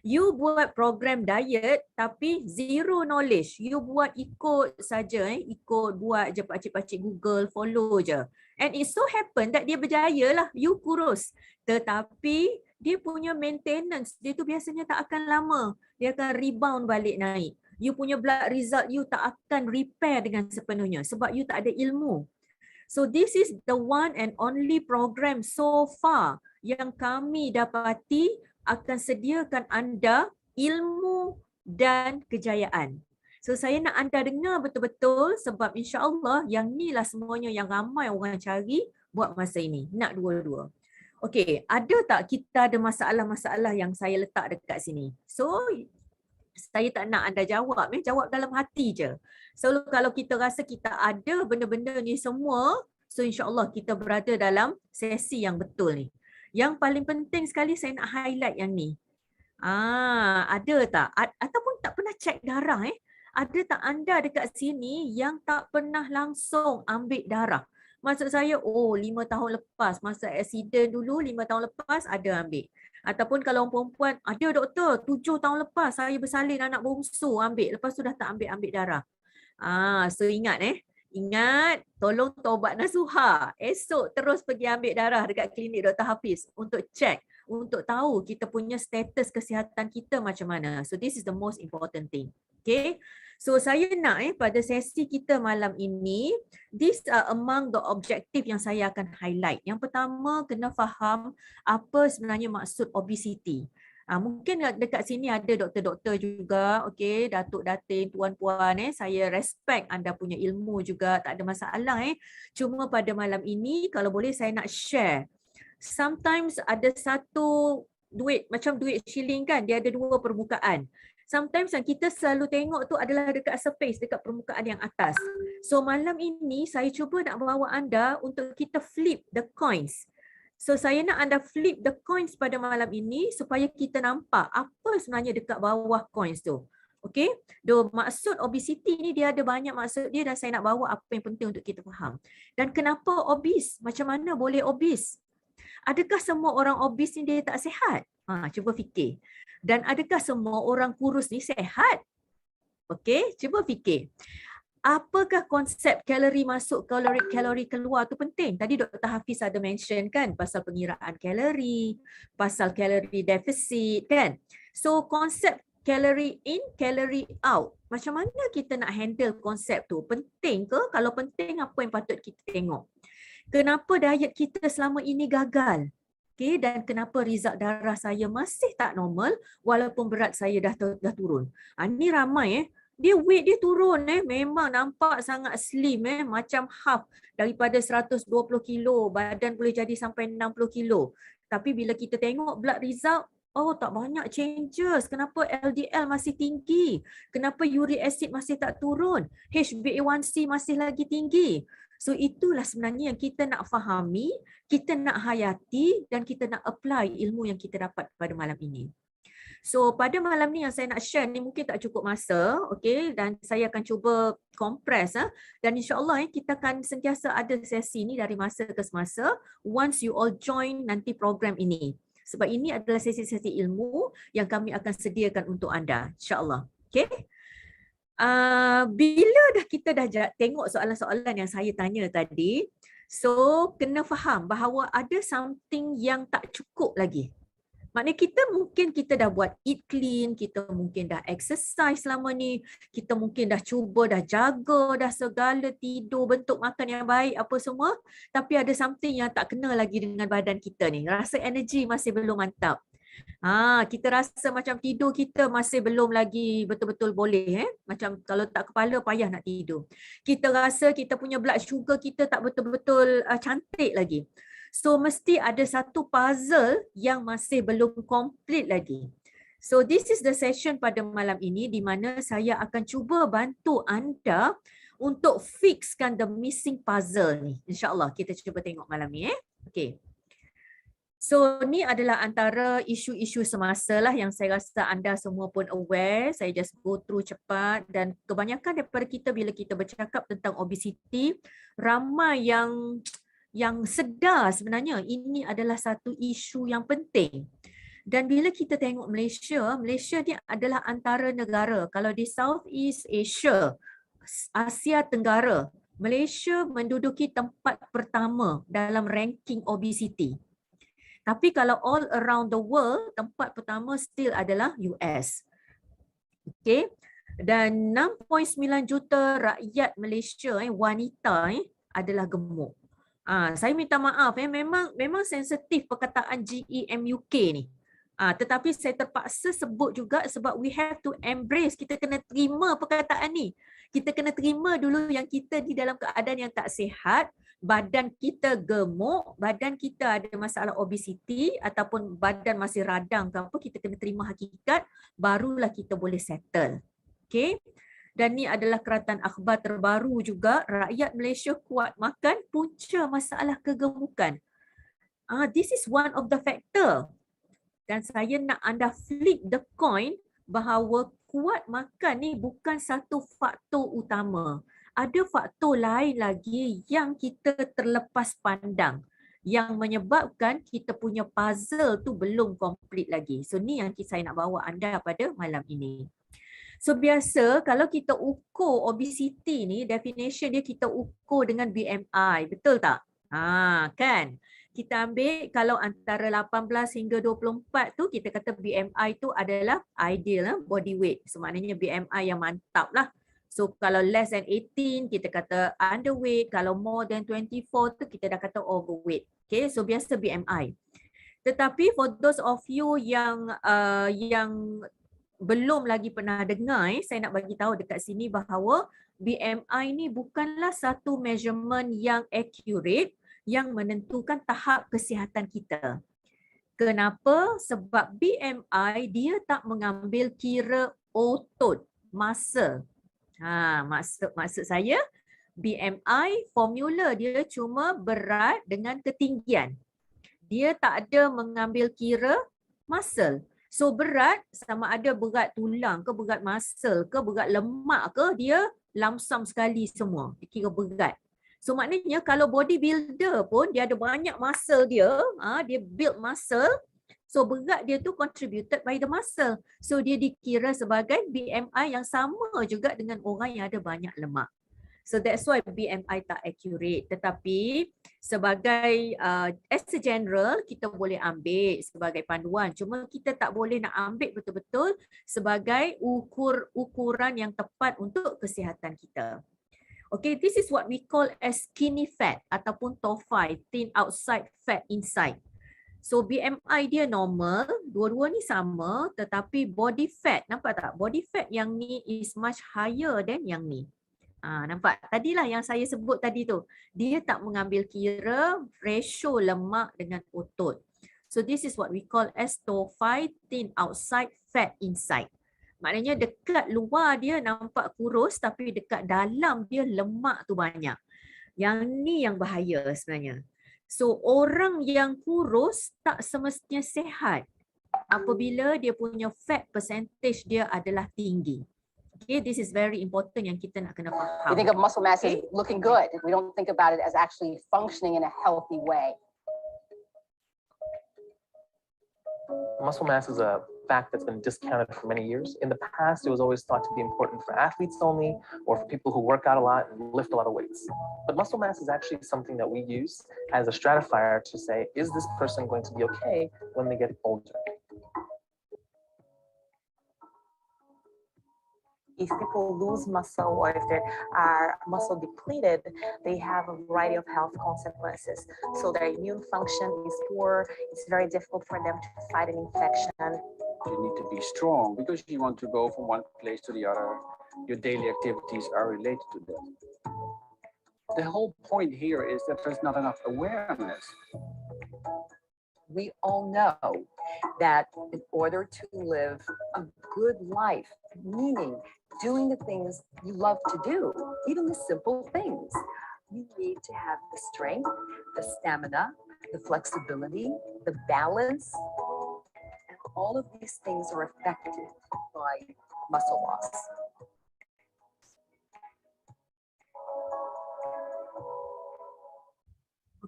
D: you buat program diet tapi zero knowledge. You buat ikut saja, ikut buat je pakcik-pakcik Google, follow je. And it so happen that dia berjaya lah, you kurus. Tetapi dia punya maintenance, dia tu biasanya tak akan lama. Dia akan rebound balik naik. You punya blood result, you tak akan repair dengan sepenuhnya sebab you tak ada ilmu. So this is the one and only program so far yang kami dapati akan sediakan anda ilmu dan kejayaan. So saya nak anda dengar betul-betul sebab insya-Allah yang ni lah semuanya yang ramai orang cari buat masa ini. Nak dua-dua. Okey, ada tak kita ada masalah-masalah yang saya letak dekat sini? So saya tak nak anda jawab, jawab dalam hati je. So kalau kita rasa kita ada benda-benda ni semua, so insya-Allah kita berada dalam sesi yang betul ni. Yang paling penting sekali saya nak highlight yang ni. Ada tak? Ataupun tak pernah cek darah Ada tak anda dekat sini yang tak pernah langsung ambil darah? Maksud saya, 5 tahun lepas, masa accident dulu 5 tahun lepas ada ambil. Ataupun kalau orang perempuan, ada doktor 7 tahun lepas saya bersalin anak bongsu ambil, lepas tu dah tak ambil darah. So ingat Ingat, tolong taubat nasuha. Esok terus pergi ambil darah dekat klinik Dr. Hafiz untuk cek, untuk tahu kita punya status kesihatan kita macam mana. So this is the most important thing. Okay. So saya nak pada sesi kita malam ini, these are among the objective yang saya akan highlight. Yang pertama, kena faham apa sebenarnya maksud obesity. Mungkin dekat sini ada doktor-doktor juga, okey, datuk datin, tuan-puan, saya respect anda punya ilmu juga, tak ada masalah Cuma pada malam ini kalau boleh saya nak share. Sometimes ada satu duit, macam duit shilling kan, dia ada dua permukaan. Sometimes yang kita selalu tengok tu adalah dekat surface, dekat permukaan yang atas. So malam ini saya cuba nak bawa anda untuk kita flip the coins. So saya nak anda flip the coins pada malam ini supaya kita nampak apa sebenarnya dekat bawah coins tu. Okay? Maksud obesity ni dia ada banyak maksud dia dan saya nak bawa apa yang penting untuk kita faham. Dan kenapa obes? Macam mana boleh obes? Adakah semua orang obes ni dia tak sihat? Cuba fikir. Dan adakah semua orang kurus ni sihat? Okay? Cuba fikir. Apakah konsep kalori masuk, kalori keluar tu penting. Tadi Dr. Hafiz ada mention kan pasal pengiraan kalori, pasal kalori deficit kan. So konsep kalori in, kalori out. Macam mana kita nak handle konsep tu? Penting ke? Kalau penting, apa yang patut kita tengok? Kenapa diet kita selama ini gagal? Okay, dan kenapa result darah saya masih tak normal walaupun berat saya dah turun? Ni ramai dia weight dia turun memang nampak sangat slim macam half daripada 120 kilo, badan boleh jadi sampai 60 kilo. Tapi bila kita tengok blood result, tak banyak changes. Kenapa LDL masih tinggi? Kenapa uric acid masih tak turun? HbA1c masih lagi tinggi. So itulah sebenarnya yang kita nak fahami, kita nak hayati dan kita nak apply ilmu yang kita dapat pada malam ini. So pada malam ni yang saya nak share ni mungkin tak cukup masa, okay, dan saya akan cuba compress dan insya-Allah kita akan sentiasa ada sesi ni dari masa ke semasa once you all join nanti program ini. Sebab ini adalah sesi-sesi ilmu yang kami akan sediakan untuk anda, insya-Allah. Okay? Bila kita dah tengok soalan-soalan yang saya tanya tadi, so kena faham bahawa ada something yang tak cukup lagi. Maknanya kita dah buat eat clean, kita mungkin dah exercise selama ni, kita mungkin dah cuba, dah jaga, dah segala tidur, bentuk makan yang baik apa semua, tapi ada something yang tak kena lagi dengan badan kita ni. Rasa energi masih belum mantap. Kita rasa macam tidur kita masih belum lagi betul-betul boleh. Macam kalau tak kepala payah nak tidur. Kita rasa kita punya blood sugar kita tak betul-betul cantik lagi. So mesti ada satu puzzle yang masih belum complete lagi. So this is the session pada malam ini di mana saya akan cuba bantu anda untuk fixkan the missing puzzle ni. InsyaAllah kita cuba tengok malam ni. Okay. So ni adalah antara isu-isu semasa lah yang saya rasa anda semua pun aware. Saya just go through cepat dan kebanyakan daripada kita bila kita bercakap tentang obesity, ramai yang yang sedar sebenarnya ini adalah satu isu yang penting. Dan bila kita tengok Malaysia, Malaysia ni adalah antara negara, kalau di Southeast Asia, Asia Tenggara, Malaysia menduduki tempat pertama dalam ranking obesity. Tapi kalau all around the world, tempat pertama still adalah US. Okay. Dan 6.9 juta rakyat Malaysia wanita adalah gemuk. Saya minta maaf memang sensitif perkataan GEMUK ni. Tetapi saya terpaksa sebut juga sebab we have to embrace, kita kena terima perkataan ni. Kita kena terima dulu yang kita di dalam keadaan yang tak sihat, badan kita gemuk, badan kita ada masalah obesity ataupun badan masih radang ke apa, kita kena terima hakikat, barulah kita boleh settle. Okay. Dan ni adalah keratan akhbar terbaru juga, rakyat Malaysia kuat makan punca masalah kegemukan. This is one of the factor. Dan saya nak anda flip the coin bahawa kuat makan ni bukan satu faktor utama. Ada faktor lain lagi yang kita terlepas pandang, yang menyebabkan kita punya puzzle tu belum complete lagi. So ni yang saya nak bawa anda pada malam ini. So biasa kalau kita ukur obesity ni, definition dia kita ukur dengan BMI, betul tak? Kan? Kita ambil kalau antara 18 hingga 24 tu, kita kata BMI tu adalah ideal body weight. So maknanya BMI yang mantap lah. So kalau less than 18 kita kata underweight, kalau more than 24 tu kita dah kata overweight. Okay, so biasa BMI. Tetapi for those of you yang belum lagi pernah dengar, saya nak bagi tahu dekat sini bahawa BMI ni bukanlah satu measurement yang accurate yang menentukan tahap kesihatan kita. Kenapa? Sebab BMI dia tak mengambil kira otot, masa. Maksud saya BMI formula dia cuma berat dengan ketinggian. Dia tak ada mengambil kira muscle. So berat sama ada berat tulang ke, berat muscle ke, berat lemak ke, dia lamsam sekali semua. Dia kira berat. So maknanya kalau bodybuilder pun dia ada banyak muscle dia, dia build muscle. So berat dia tu contributed by the muscle. So dia dikira sebagai BMI yang sama juga dengan orang yang ada banyak lemak. So that's why BMI tak accurate. Tetapi sebagai as a general kita boleh ambil sebagai panduan. Cuma kita tak boleh nak ambil betul-betul sebagai ukuran yang tepat untuk kesihatan kita. Okay, this is what we call as skinny fat ataupun TOFI, thin outside, fat inside. So BMI dia normal, dua-dua ni sama, tetapi body fat, nampak tak? Body fat yang ni is much higher than yang ni. Nampak? Tadilah yang saya sebut tadi tu. Dia tak mengambil kira ratio lemak dengan otot. So this is what we call as TOFI, thin outside, fat inside. Maknanya dekat luar dia nampak kurus tapi dekat dalam dia lemak tu banyak. Yang ni yang bahaya sebenarnya. So orang yang kurus tak semestinya sihat apabila dia punya fat percentage dia adalah tinggi. Okay, this is very important yang kita nak kena faham.
F: We think of muscle mass as looking good. We don't think about it as actually functioning in a healthy way.
G: Muscle mass is a fact that's been discounted for many years. In the past, it was always thought to be important for athletes only or for people who work out a lot and lift a lot of weights. But muscle mass is actually something that we use as a stratifier to say, is this person going to be okay when they get older?
H: If people lose muscle or if they are muscle depleted, they have a variety of health consequences. So their immune function is poor. It's very difficult for them to fight an infection.
I: You need to be strong because you want to go from one place to the other. Your daily activities are related to that. The whole point here is that there's not enough awareness.
J: We all know that in order to live a good life, meaning doing the things you love to do, even the simple things, you need to have the strength, the stamina, the flexibility, the balance, and all of these things are affected by muscle loss.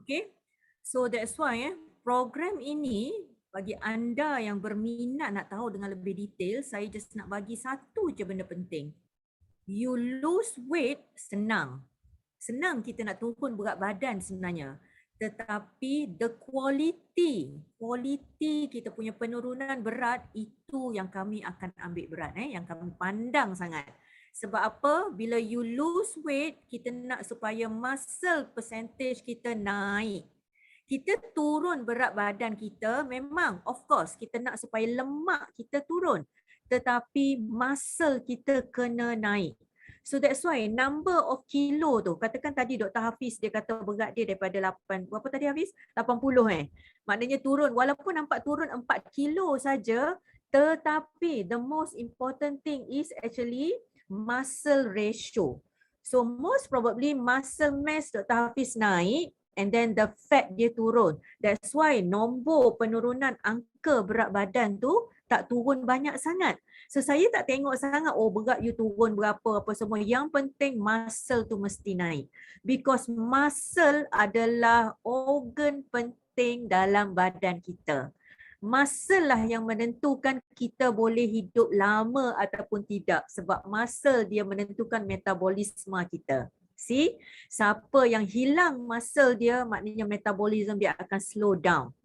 D: Okay. So that's why program ini bagi anda yang berminat nak tahu dengan lebih detail, saya just nak bagi satu je benda penting. You lose weight senang. Senang kita nak turun berat badan sebenarnya. Tetapi the quality kita punya penurunan berat itu yang kami akan ambil berat, yang kami pandang sangat. Sebab apa? Bila you lose weight, kita nak supaya muscle percentage kita naik. Kita turun berat badan kita, memang of course kita nak supaya lemak kita turun. Tetapi muscle kita kena naik. So that's why number of kilo tu, katakan tadi Dr. Hafiz dia kata berat dia daripada 8, berapa tadi Hafiz? 80 Maknanya turun, walaupun nampak turun 4 kilo saja, tetapi the most important thing is actually muscle ratio. So most probably muscle mass Dr. Hafiz naik and then the fat dia turun. That's why nombor penurunan angka berat badan tu tak turun banyak sangat. So saya tak tengok sangat berat you turun berapa apa semua. Yang penting muscle tu mesti naik. Because muscle adalah organ penting dalam badan kita. Muscle lah yang menentukan kita boleh hidup lama ataupun tidak. Sebab muscle dia menentukan metabolisme kita. See, siapa yang hilang muscle dia, maknanya metabolism dia akan slow down.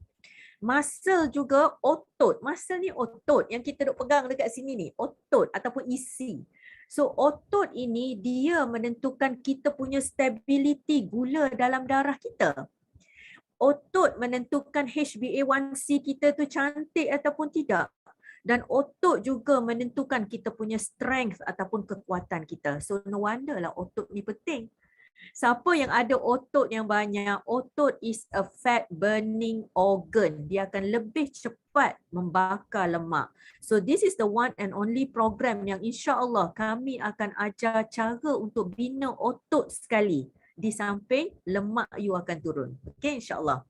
D: Muscle juga otot. Muscle ni otot yang kita duk pegang dekat sini ni. Otot ataupun isi. So otot ini dia menentukan kita punya stability gula dalam darah kita. Otot menentukan HbA1c kita tu cantik ataupun tidak. Dan otot juga menentukan kita punya strength ataupun kekuatan kita. So no wonder lah otot ni penting. Siapa yang ada otot yang banyak, otot is a fat burning organ. Dia akan lebih cepat membakar lemak. So this is the one and only program yang insya-Allah kami akan ajar cara untuk bina otot sekali. Di samping lemak you akan turun. Okay, insya-Allah.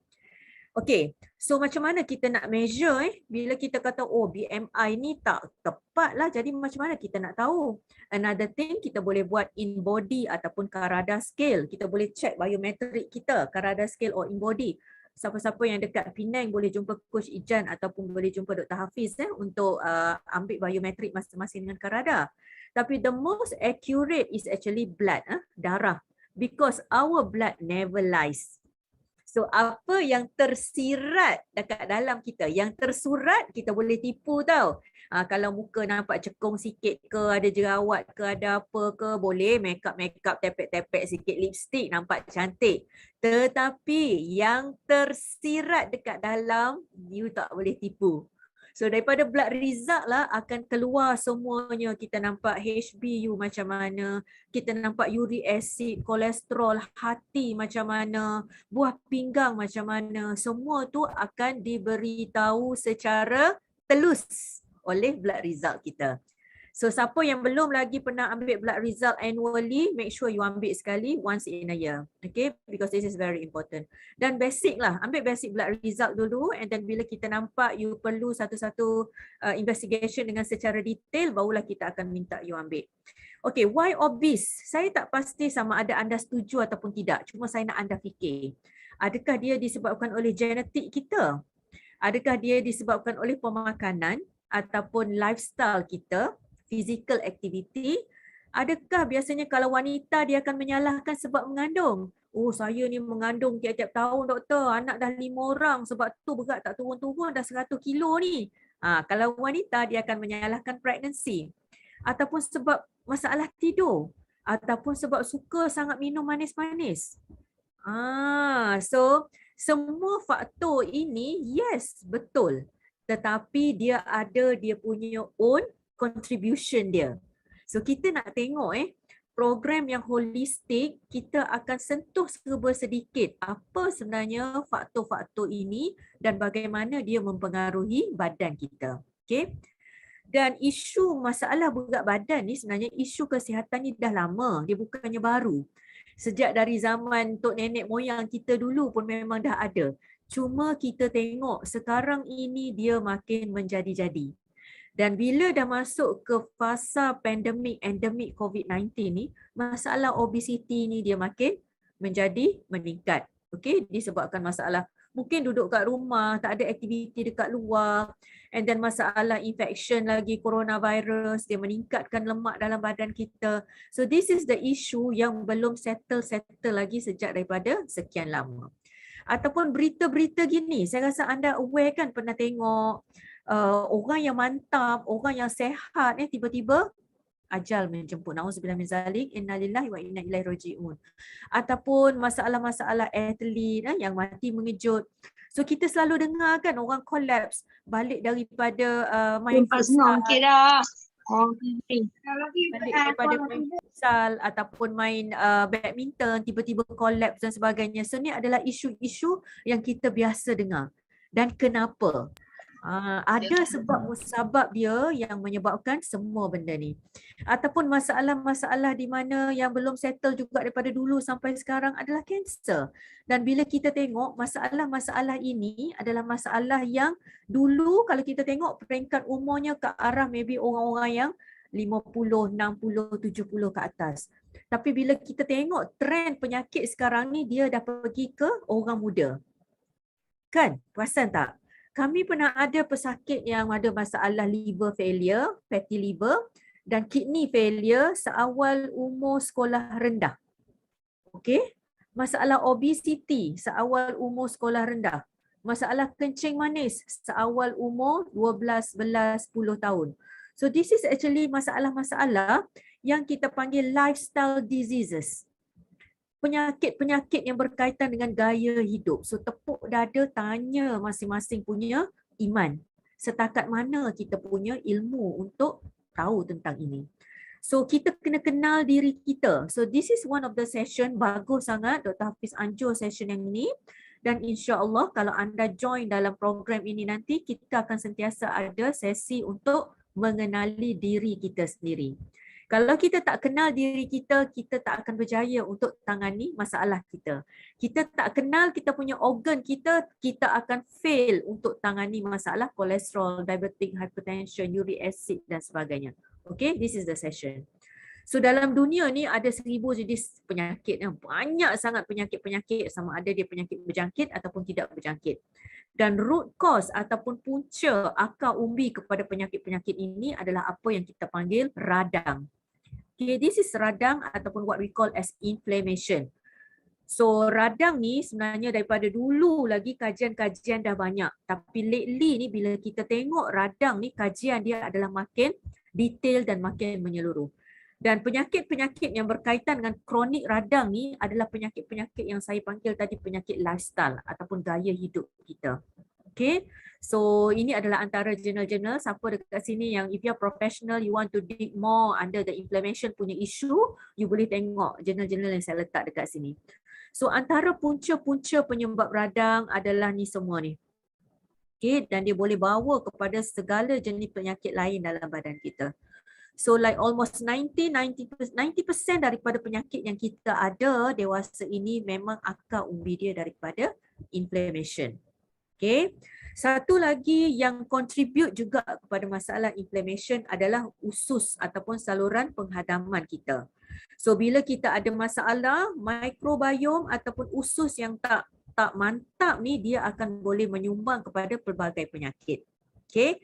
D: Okay, so macam mana kita nak measure bila kita kata BMI ni tak tepat lah, jadi macam mana kita nak tahu? Another thing, kita boleh buat in body ataupun Karada scale. Kita boleh check biometrik kita, Karada scale or in body. Siapa-siapa yang dekat Penang boleh jumpa Coach Ijan ataupun boleh jumpa Dr. Hafiz untuk ambil biometrik masing-masing dengan Karada. Tapi the most accurate is actually blood, darah. Because our blood never lies. So apa yang tersirat dekat dalam kita, yang tersurat kita boleh tipu tau. Kalau muka nampak cekung sikit ke, ada jerawat ke, ada apa ke, boleh make up, tepek-tepek sikit lipstick nampak cantik. Tetapi yang tersirat dekat dalam, you tak boleh tipu. So daripada blood result lah akan keluar semuanya. Kita nampak HbU macam mana, kita nampak uric acid, kolesterol, hati macam mana, buah pinggang macam mana. Semua tu akan diberitahu secara telus oleh blood result kita. So siapa yang belum lagi pernah ambil blood result annually, make sure you ambil sekali once in a year. Okay, because this is very important. Dan basic lah, ambil basic blood result dulu, and then bila kita nampak you perlu satu-satu investigation dengan secara detail, barulah kita akan minta you ambil. Okay, why obese? Saya tak pasti sama ada anda setuju ataupun tidak. Cuma saya nak anda fikir. Adakah dia disebabkan oleh genetik kita? Adakah dia disebabkan oleh pemakanan ataupun lifestyle kita? Physical activity. Adakah biasanya kalau wanita dia akan menyalahkan sebab mengandung? Saya ni mengandung tiap-tiap tahun doktor, anak dah 5 orang sebab tu berat tak turun-turun, dah 100 kilo ni. Kalau wanita dia akan menyalahkan pregnancy. Ataupun sebab masalah tidur. Ataupun sebab suka sangat minum manis-manis. So semua faktor ini yes, betul. Tetapi dia ada dia punya own contribution dia. So kita nak tengok program yang holistik, kita akan sentuh serba sedikit apa sebenarnya faktor-faktor ini dan bagaimana dia mempengaruhi badan kita. Okay? Dan isu masalah berat badan ni sebenarnya isu kesihatan ni dah lama, dia bukannya baru. Sejak dari zaman tok nenek moyang kita dulu pun memang dah ada. Cuma kita tengok sekarang ini dia makin menjadi-jadi. Dan bila dah masuk ke fasa pandemik, endemik COVID-19 ni, masalah obesiti ni dia makin menjadi meningkat. Okay, disebabkan masalah mungkin duduk kat rumah, tak ada aktiviti dekat luar, and then masalah infection lagi, coronavirus, dia meningkatkan lemak dalam badan kita. So this is the issue yang belum settle lagi sejak daripada sekian lama. Ataupun berita-berita gini, saya rasa anda aware kan, pernah tengok orang yang mantap, orang yang sehat tiba-tiba ajal menjemput. Nauzubillah min zalik, innalillahi wa inna ilaihi rajiun. Ataupun masalah-masalah atlet yang mati mengejut. So kita selalu dengar kan orang collapse balik daripada main futsal. Balik daripada main futsal ataupun main badminton, tiba-tiba collapse dan sebagainya. So ni adalah isu-isu yang kita biasa dengar. Dan kenapa? Ada sebab musabab dia yang menyebabkan semua benda ni. Ataupun masalah-masalah di mana yang belum settle juga daripada dulu sampai sekarang adalah kanser. Dan bila kita tengok masalah-masalah ini adalah masalah yang dulu kalau kita tengok peringkat umurnya ke arah maybe orang-orang yang 50, 60, 70 ke atas. Tapi bila kita tengok trend penyakit sekarang ni dia dah pergi ke orang muda. Kan? Perasan tak? Kami pernah ada pesakit yang ada masalah liver failure, fatty liver dan kidney failure seawal umur sekolah rendah. Okey? Masalah obesity seawal umur sekolah rendah. Masalah kencing manis seawal umur 12, 11, 10 tahun. So this is actually masalah-masalah yang kita panggil lifestyle diseases. Penyakit-penyakit yang berkaitan dengan gaya hidup. So tepuk dada tanya masing-masing punya iman. Setakat mana kita punya ilmu untuk tahu tentang ini. So kita kena kenal diri kita. So this is one of the session, bagus sangat Dr. Hafiz anjur session yang ini. Dan insya-Allah kalau anda join dalam program ini nanti, kita akan sentiasa ada sesi untuk mengenali diri kita sendiri. Kalau kita tak kenal diri kita, kita tak akan berjaya untuk tangani masalah kita. Kita tak kenal kita punya organ kita, kita akan fail untuk tangani masalah kolesterol, diabetic, hypertension, uric acid dan sebagainya. Okay, this is the session. So dalam dunia ni ada 1000 jenis penyakit, banyak sangat penyakit-penyakit, sama ada dia penyakit berjangkit ataupun tidak berjangkit. Dan root cause ataupun punca akar umbi kepada penyakit-penyakit ini adalah apa yang kita panggil radang. Okay, this is radang ataupun what we call as inflammation. So radang ni sebenarnya daripada dulu lagi kajian-kajian dah banyak. Tapi lately ni bila kita tengok radang ni kajian dia adalah makin detail dan makin menyeluruh. Dan penyakit-penyakit yang berkaitan dengan kronik radang ni adalah penyakit-penyakit yang saya panggil tadi penyakit lifestyle ataupun gaya hidup kita. Okay, so ini adalah antara jurnal-jurnal. Siapa dekat sini yang if you are professional, you want to dig more under the inflammation punya issue, you boleh tengok jurnal-jurnal yang saya letak dekat sini. So antara punca-punca penyebab radang adalah ni semua ni. Okay, dan dia boleh bawa kepada segala jenis penyakit lain dalam badan kita. So like almost 90% daripada penyakit yang kita ada dewasa ini memang akar umbi dia daripada inflammation. Okay. Satu lagi yang contribute juga kepada masalah inflammation adalah usus ataupun saluran penghadaman kita. So bila kita ada masalah mikrobiom ataupun usus yang tak mantap ni, dia akan boleh menyumbang kepada pelbagai penyakit. Okay.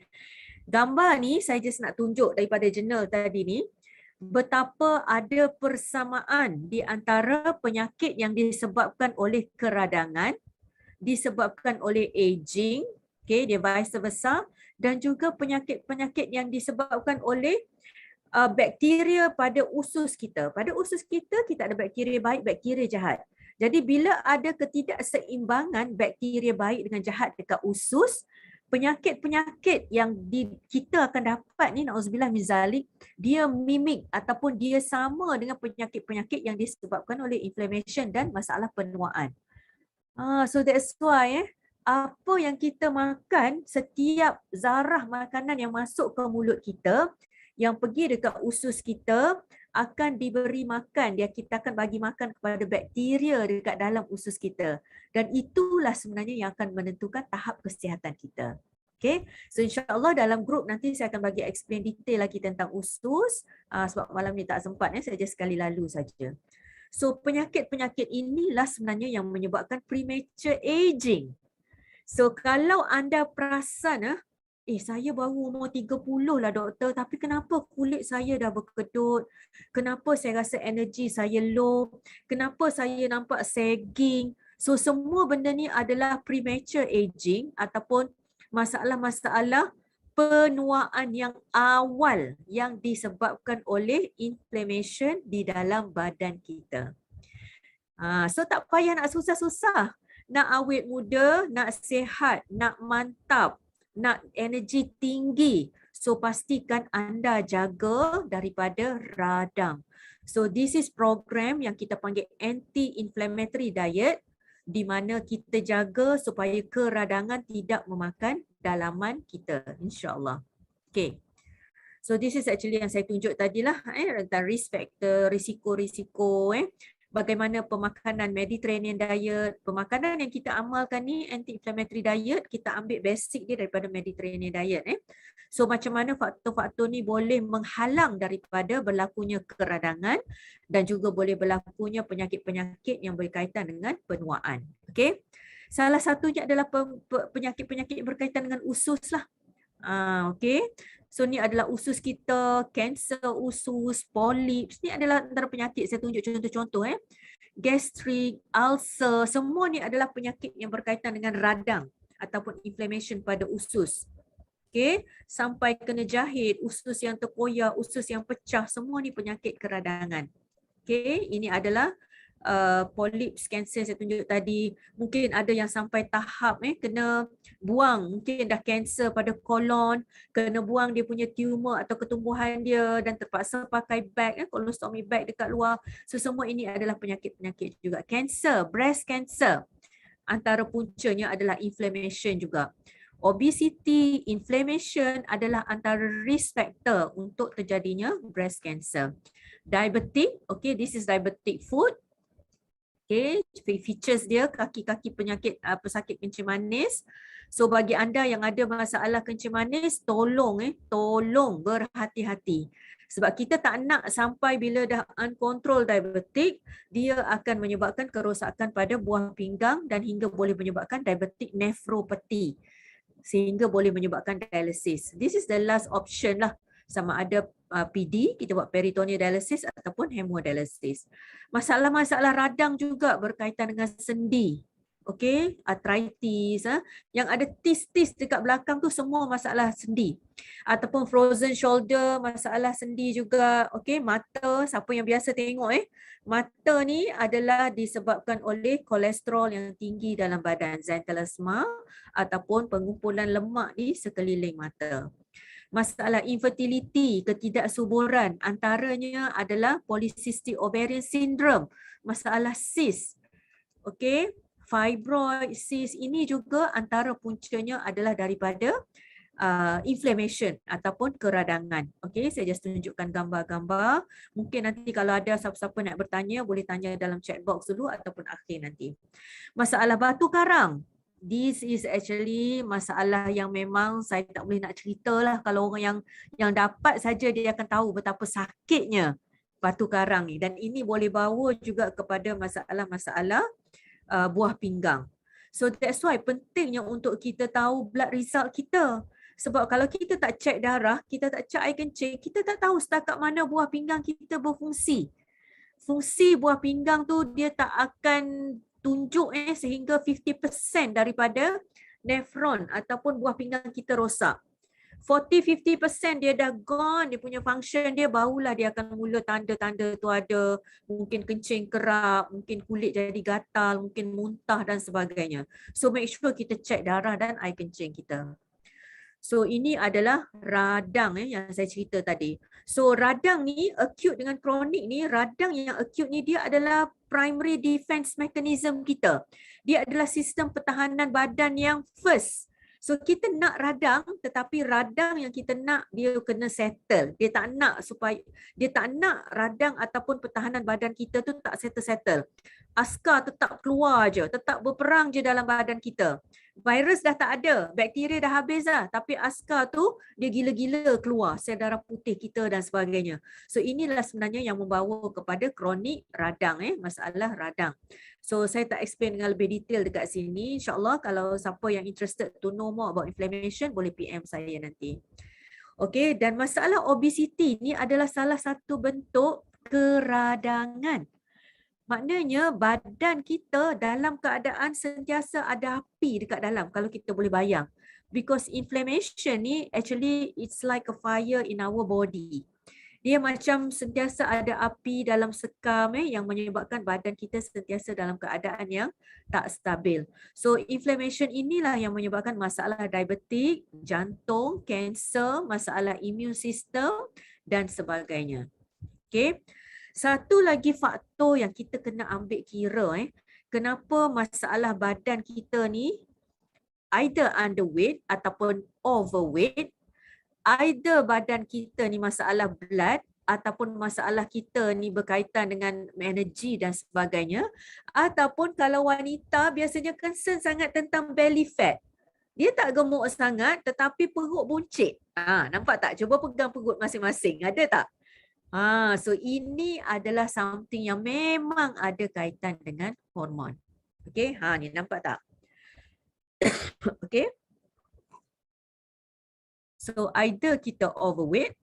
D: Gambar ni saya just nak tunjuk daripada jurnal tadi ni betapa ada persamaan di antara penyakit yang disebabkan oleh keradangan, disebabkan oleh aging, okay, dia vice versa, dan juga penyakit-penyakit yang disebabkan oleh bakteria pada usus kita. Pada usus kita, kita ada bakteria baik, bakteria jahat. Jadi bila ada ketidakseimbangan bakteria baik dengan jahat dekat usus, penyakit-penyakit yang kita akan dapat ni, na'udzubillah min zalik, dia mimik ataupun dia sama dengan penyakit-penyakit yang disebabkan oleh inflammation dan masalah penuaan. So that's why apa yang kita makan, setiap zarah makanan yang masuk ke mulut kita, yang pergi dekat usus kita akan diberi makan. Kita akan bagi makan kepada bakteria dekat dalam usus kita. Dan itulah sebenarnya yang akan menentukan tahap kesihatan kita. Okay, so insyaAllah dalam grup nanti saya akan bagi explain detail lagi tentang usus. Sebab malam ni tak sempat, saya just sekali lalu saja. So penyakit-penyakit inilah sebenarnya yang menyebabkan premature aging. So kalau anda perasan saya baru umur 30 lah doktor, tapi kenapa kulit saya dah berkedut? Kenapa saya rasa energi saya low? Kenapa saya nampak sagging? So semua benda ni adalah premature aging ataupun masalah-masalah penuaan yang awal yang disebabkan oleh inflammation di dalam badan kita. So tak payah nak susah-susah. Nak awet muda, nak sihat, nak mantap, nak energi tinggi. So pastikan anda jaga daripada radang. So this is program yang kita panggil anti-inflammatory diet, di mana kita jaga supaya keradangan tidak memakan dalaman kita, insyaAllah. Okay. So this is actually yang saya tunjuk tadilah, tentang risk factor, risiko-risiko, bagaimana pemakanan Mediterranean diet, pemakanan yang kita amalkan ni anti-inflammatory diet, kita ambil basic dia daripada Mediterranean diet. So macam mana faktor-faktor ni boleh menghalang daripada berlakunya keradangan dan juga boleh berlakunya penyakit-penyakit yang berkaitan dengan penuaan. Okay. Salah satunya adalah penyakit-penyakit berkaitan dengan usus lah. Okay. So ni adalah usus kita, kanser usus, polips. Ni adalah antara penyakit, saya tunjuk contoh-contoh. Gastrik, ulcer, semua ni adalah penyakit yang berkaitan dengan radang ataupun inflammation pada usus. Okay, sampai kena jahit, usus yang terkoyak, usus yang pecah, semua ni penyakit keradangan. Okay, ini adalah polyps, kanser saya tunjuk tadi. Mungkin ada yang sampai tahap kena buang, mungkin dah kanser pada kolon, kena buang dia punya tumor atau ketumbuhan dia dan terpaksa pakai bag, colostomy bag dekat luar. So semua ini adalah penyakit-penyakit juga. Kanser, breast cancer, antara puncanya adalah inflammation juga. Obesity, inflammation adalah antara risk factor untuk terjadinya breast cancer. Diabetic, okay, this is diabetic foot. Okay, features dia kaki-kaki penyakit pesakit kencing manis. So bagi anda yang ada masalah kencing manis, tolong berhati-hati. Sebab kita tak nak sampai bila dah uncontrolled diabetic, dia akan menyebabkan kerosakan pada buah pinggang dan hingga boleh menyebabkan diabetic nephropathy, sehingga boleh menyebabkan dialisis. This is the last option lah. Sama ada PD, kita buat peritoneal dialysis ataupun hemodialysis. Masalah-masalah radang juga berkaitan dengan sendi. Okay, arthritis, yang ada tis-tis dekat belakang tu semua masalah sendi. Ataupun frozen shoulder, masalah sendi juga. Okay, mata, siapa yang biasa tengok mata ni adalah disebabkan oleh kolesterol yang tinggi dalam badan, xanthelasma ataupun pengumpulan lemak di sekeliling mata. Masalah infertility, ketidaksuburan, antaranya adalah polycystic ovarian syndrome, masalah cyst. Okay, fibroid, cyst, ini juga antara puncanya adalah daripada inflammation ataupun keradangan. Okay, saya just tunjukkan gambar-gambar. Mungkin nanti kalau ada siapa-siapa nak bertanya, boleh tanya dalam chat box dulu ataupun akhir nanti. Masalah batu karang. This is actually masalah yang memang saya tak boleh nak ceritalah. Kalau orang yang dapat saja dia akan tahu betapa sakitnya batu karang ni. Dan ini boleh bawa juga kepada masalah-masalah buah pinggang. So that's why pentingnya untuk kita tahu blood result kita. Sebab kalau kita tak cek darah, kita tak cek air kencing, kita tak tahu setakat mana buah pinggang kita berfungsi. Fungsi buah pinggang tu dia tak akan tunjuk sehingga 50% daripada nefron ataupun buah pinggang kita rosak. 40-50% dia dah gone, dia punya function dia, barulah dia akan mula tanda-tanda tu ada. Mungkin kencing kerap, mungkin kulit jadi gatal, mungkin muntah dan sebagainya. So make sure kita cek darah dan air kencing kita. So ini adalah radang yang saya cerita tadi. So radang ni acute dengan kronik ni, radang yang acute ni dia adalah primary defense mechanism kita. Dia adalah sistem pertahanan badan yang first. So kita nak radang, tetapi radang yang kita nak dia kena settle. Dia tak nak radang ataupun pertahanan badan kita tu tak settle. Askar tetap keluar je, tetap berperang je dalam badan kita. Virus dah tak ada, bakteria dah habis dah, tapi askar tu dia gila-gila keluar, sel darah putih kita dan sebagainya. So inilah sebenarnya yang membawa kepada kronik radang, masalah radang. So saya tak explain dengan lebih detail dekat sini. InsyaAllah kalau siapa yang interested to know more about inflammation boleh PM saya nanti. Okey, dan masalah obesity ni adalah salah satu bentuk keradangan. Maknanya badan kita dalam keadaan sentiasa ada api dekat dalam kalau kita boleh bayang. Because inflammation ni actually it's like a fire in our body. Dia macam sentiasa ada api dalam sekam yang menyebabkan badan kita sentiasa dalam keadaan yang tak stabil. So inflammation inilah yang menyebabkan masalah diabetik, jantung, kanser, masalah immune system dan sebagainya. Okay. Satu lagi faktor yang kita kena ambil kira, kenapa masalah badan kita ni either underweight ataupun overweight, either badan kita ni masalah blood ataupun masalah kita ni berkaitan dengan energi dan sebagainya, ataupun kalau wanita biasanya concern sangat tentang belly fat. Dia tak gemuk sangat tetapi perut buncit. Nampak tak? Cuba pegang perut masing-masing. Ada tak? So ini adalah something yang memang ada kaitan dengan hormon. Okay, ni nampak tak? Okay. So either kita overweight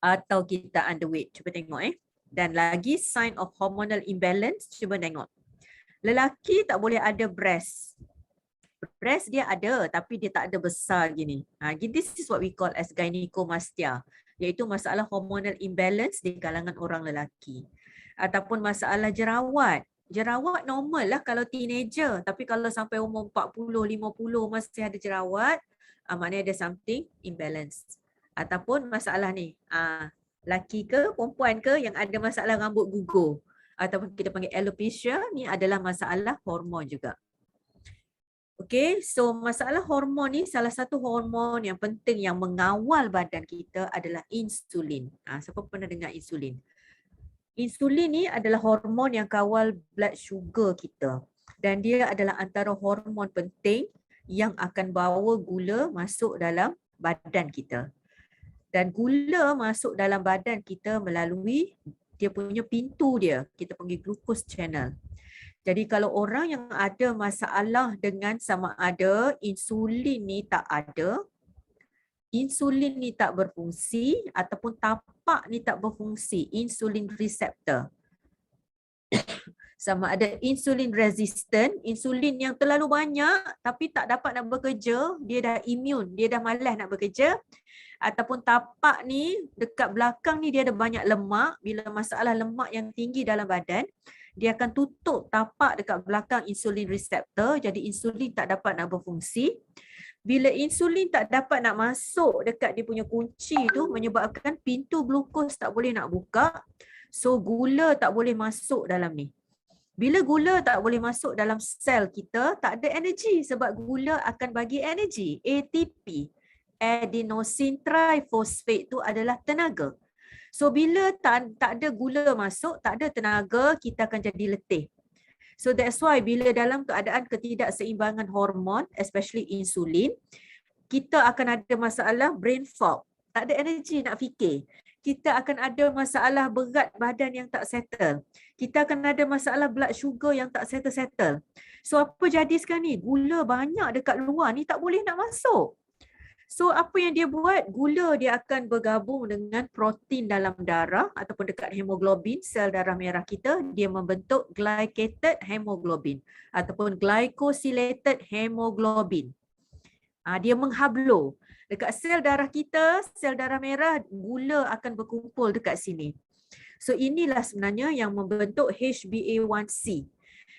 D: atau kita underweight. Cuba tengok Dan lagi sign of hormonal imbalance, cuba tengok. Lelaki tak boleh ada breast. Breast dia ada tapi dia tak ada besar gini. This is what we call as gynecomastia. Iaitu masalah hormonal imbalance di kalangan orang lelaki. Ataupun masalah jerawat. Jerawat normal lah kalau teenager. Tapi kalau sampai umur 40, 50 masih ada jerawat, maknanya ada something imbalance. Ataupun masalah ni, laki ke perempuan ke yang ada masalah rambut gugur. Ataupun kita panggil alopecia, ni adalah masalah hormon juga. Okay, so masalah hormon ni salah satu hormon yang penting yang mengawal badan kita adalah insulin. Siapa pernah dengar insulin? Insulin ni adalah hormon yang kawal blood sugar kita. Dan dia adalah antara hormon penting yang akan bawa gula masuk dalam badan kita. Dan gula masuk dalam badan kita melalui dia punya pintu dia. Kita panggil glucose channel. Jadi kalau orang yang ada masalah dengan sama ada insulin ni tak ada, insulin ni tak berfungsi ataupun tapak ni tak berfungsi, insulin receptor. Sama ada insulin resistant, insulin yang terlalu banyak tapi tak dapat nak bekerja, dia dah immune, dia dah malas nak bekerja. Ataupun tapak ni dekat belakang ni dia ada banyak lemak, bila masalah lemak yang tinggi dalam badan, dia akan tutup tapak dekat belakang insulin receptor, jadi insulin tak dapat nak berfungsi. Bila insulin tak dapat nak masuk dekat dia punya kunci tu, menyebabkan pintu glukos tak boleh nak buka, so gula tak boleh masuk dalam ni. Bila gula tak boleh masuk dalam sel kita, tak ada energi sebab gula akan bagi energi, ATP. Adenosine triphosphate tu adalah tenaga. So bila tak ada gula masuk, tak ada tenaga, kita akan jadi letih. So that's why bila dalam keadaan ketidakseimbangan hormon, especially insulin, kita akan ada masalah brain fog. Tak ada energi nak fikir. Kita akan ada masalah berat badan yang tak settle. Kita akan ada masalah blood sugar yang tak settle-settle. So apa jadi sekarang ni? Gula banyak dekat luar ni tak boleh nak masuk. So apa yang dia buat? Gula dia akan bergabung dengan protein dalam darah ataupun dekat hemoglobin, sel darah merah kita, dia membentuk glycated hemoglobin ataupun glycosylated hemoglobin. Dia menghablo. Dekat sel darah kita, sel darah merah, gula akan berkumpul dekat sini. So inilah sebenarnya yang membentuk HbA1c.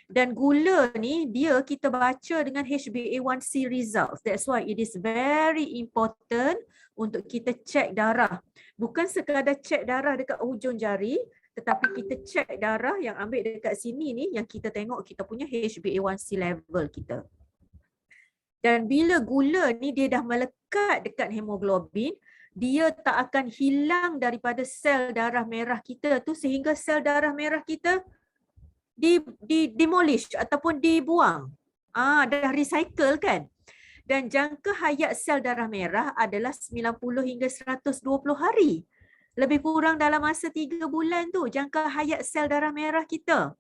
D: Dan gula ni dia kita baca dengan HbA1c results. That's why it is very important untuk kita cek darah. Bukan sekadar cek darah dekat hujung jari, tetapi kita cek darah yang ambil dekat sini ni, yang kita tengok kita punya HbA1c level kita. Dan bila gula ni dia dah melekat dekat hemoglobin, dia tak akan hilang daripada sel darah merah kita tu sehingga sel darah merah kita demolish ataupun dibuang. Dah recycle kan? Dan jangka hayat sel darah merah adalah 90 hingga 120 hari. Lebih kurang dalam masa 3 bulan tu jangka hayat sel darah merah kita.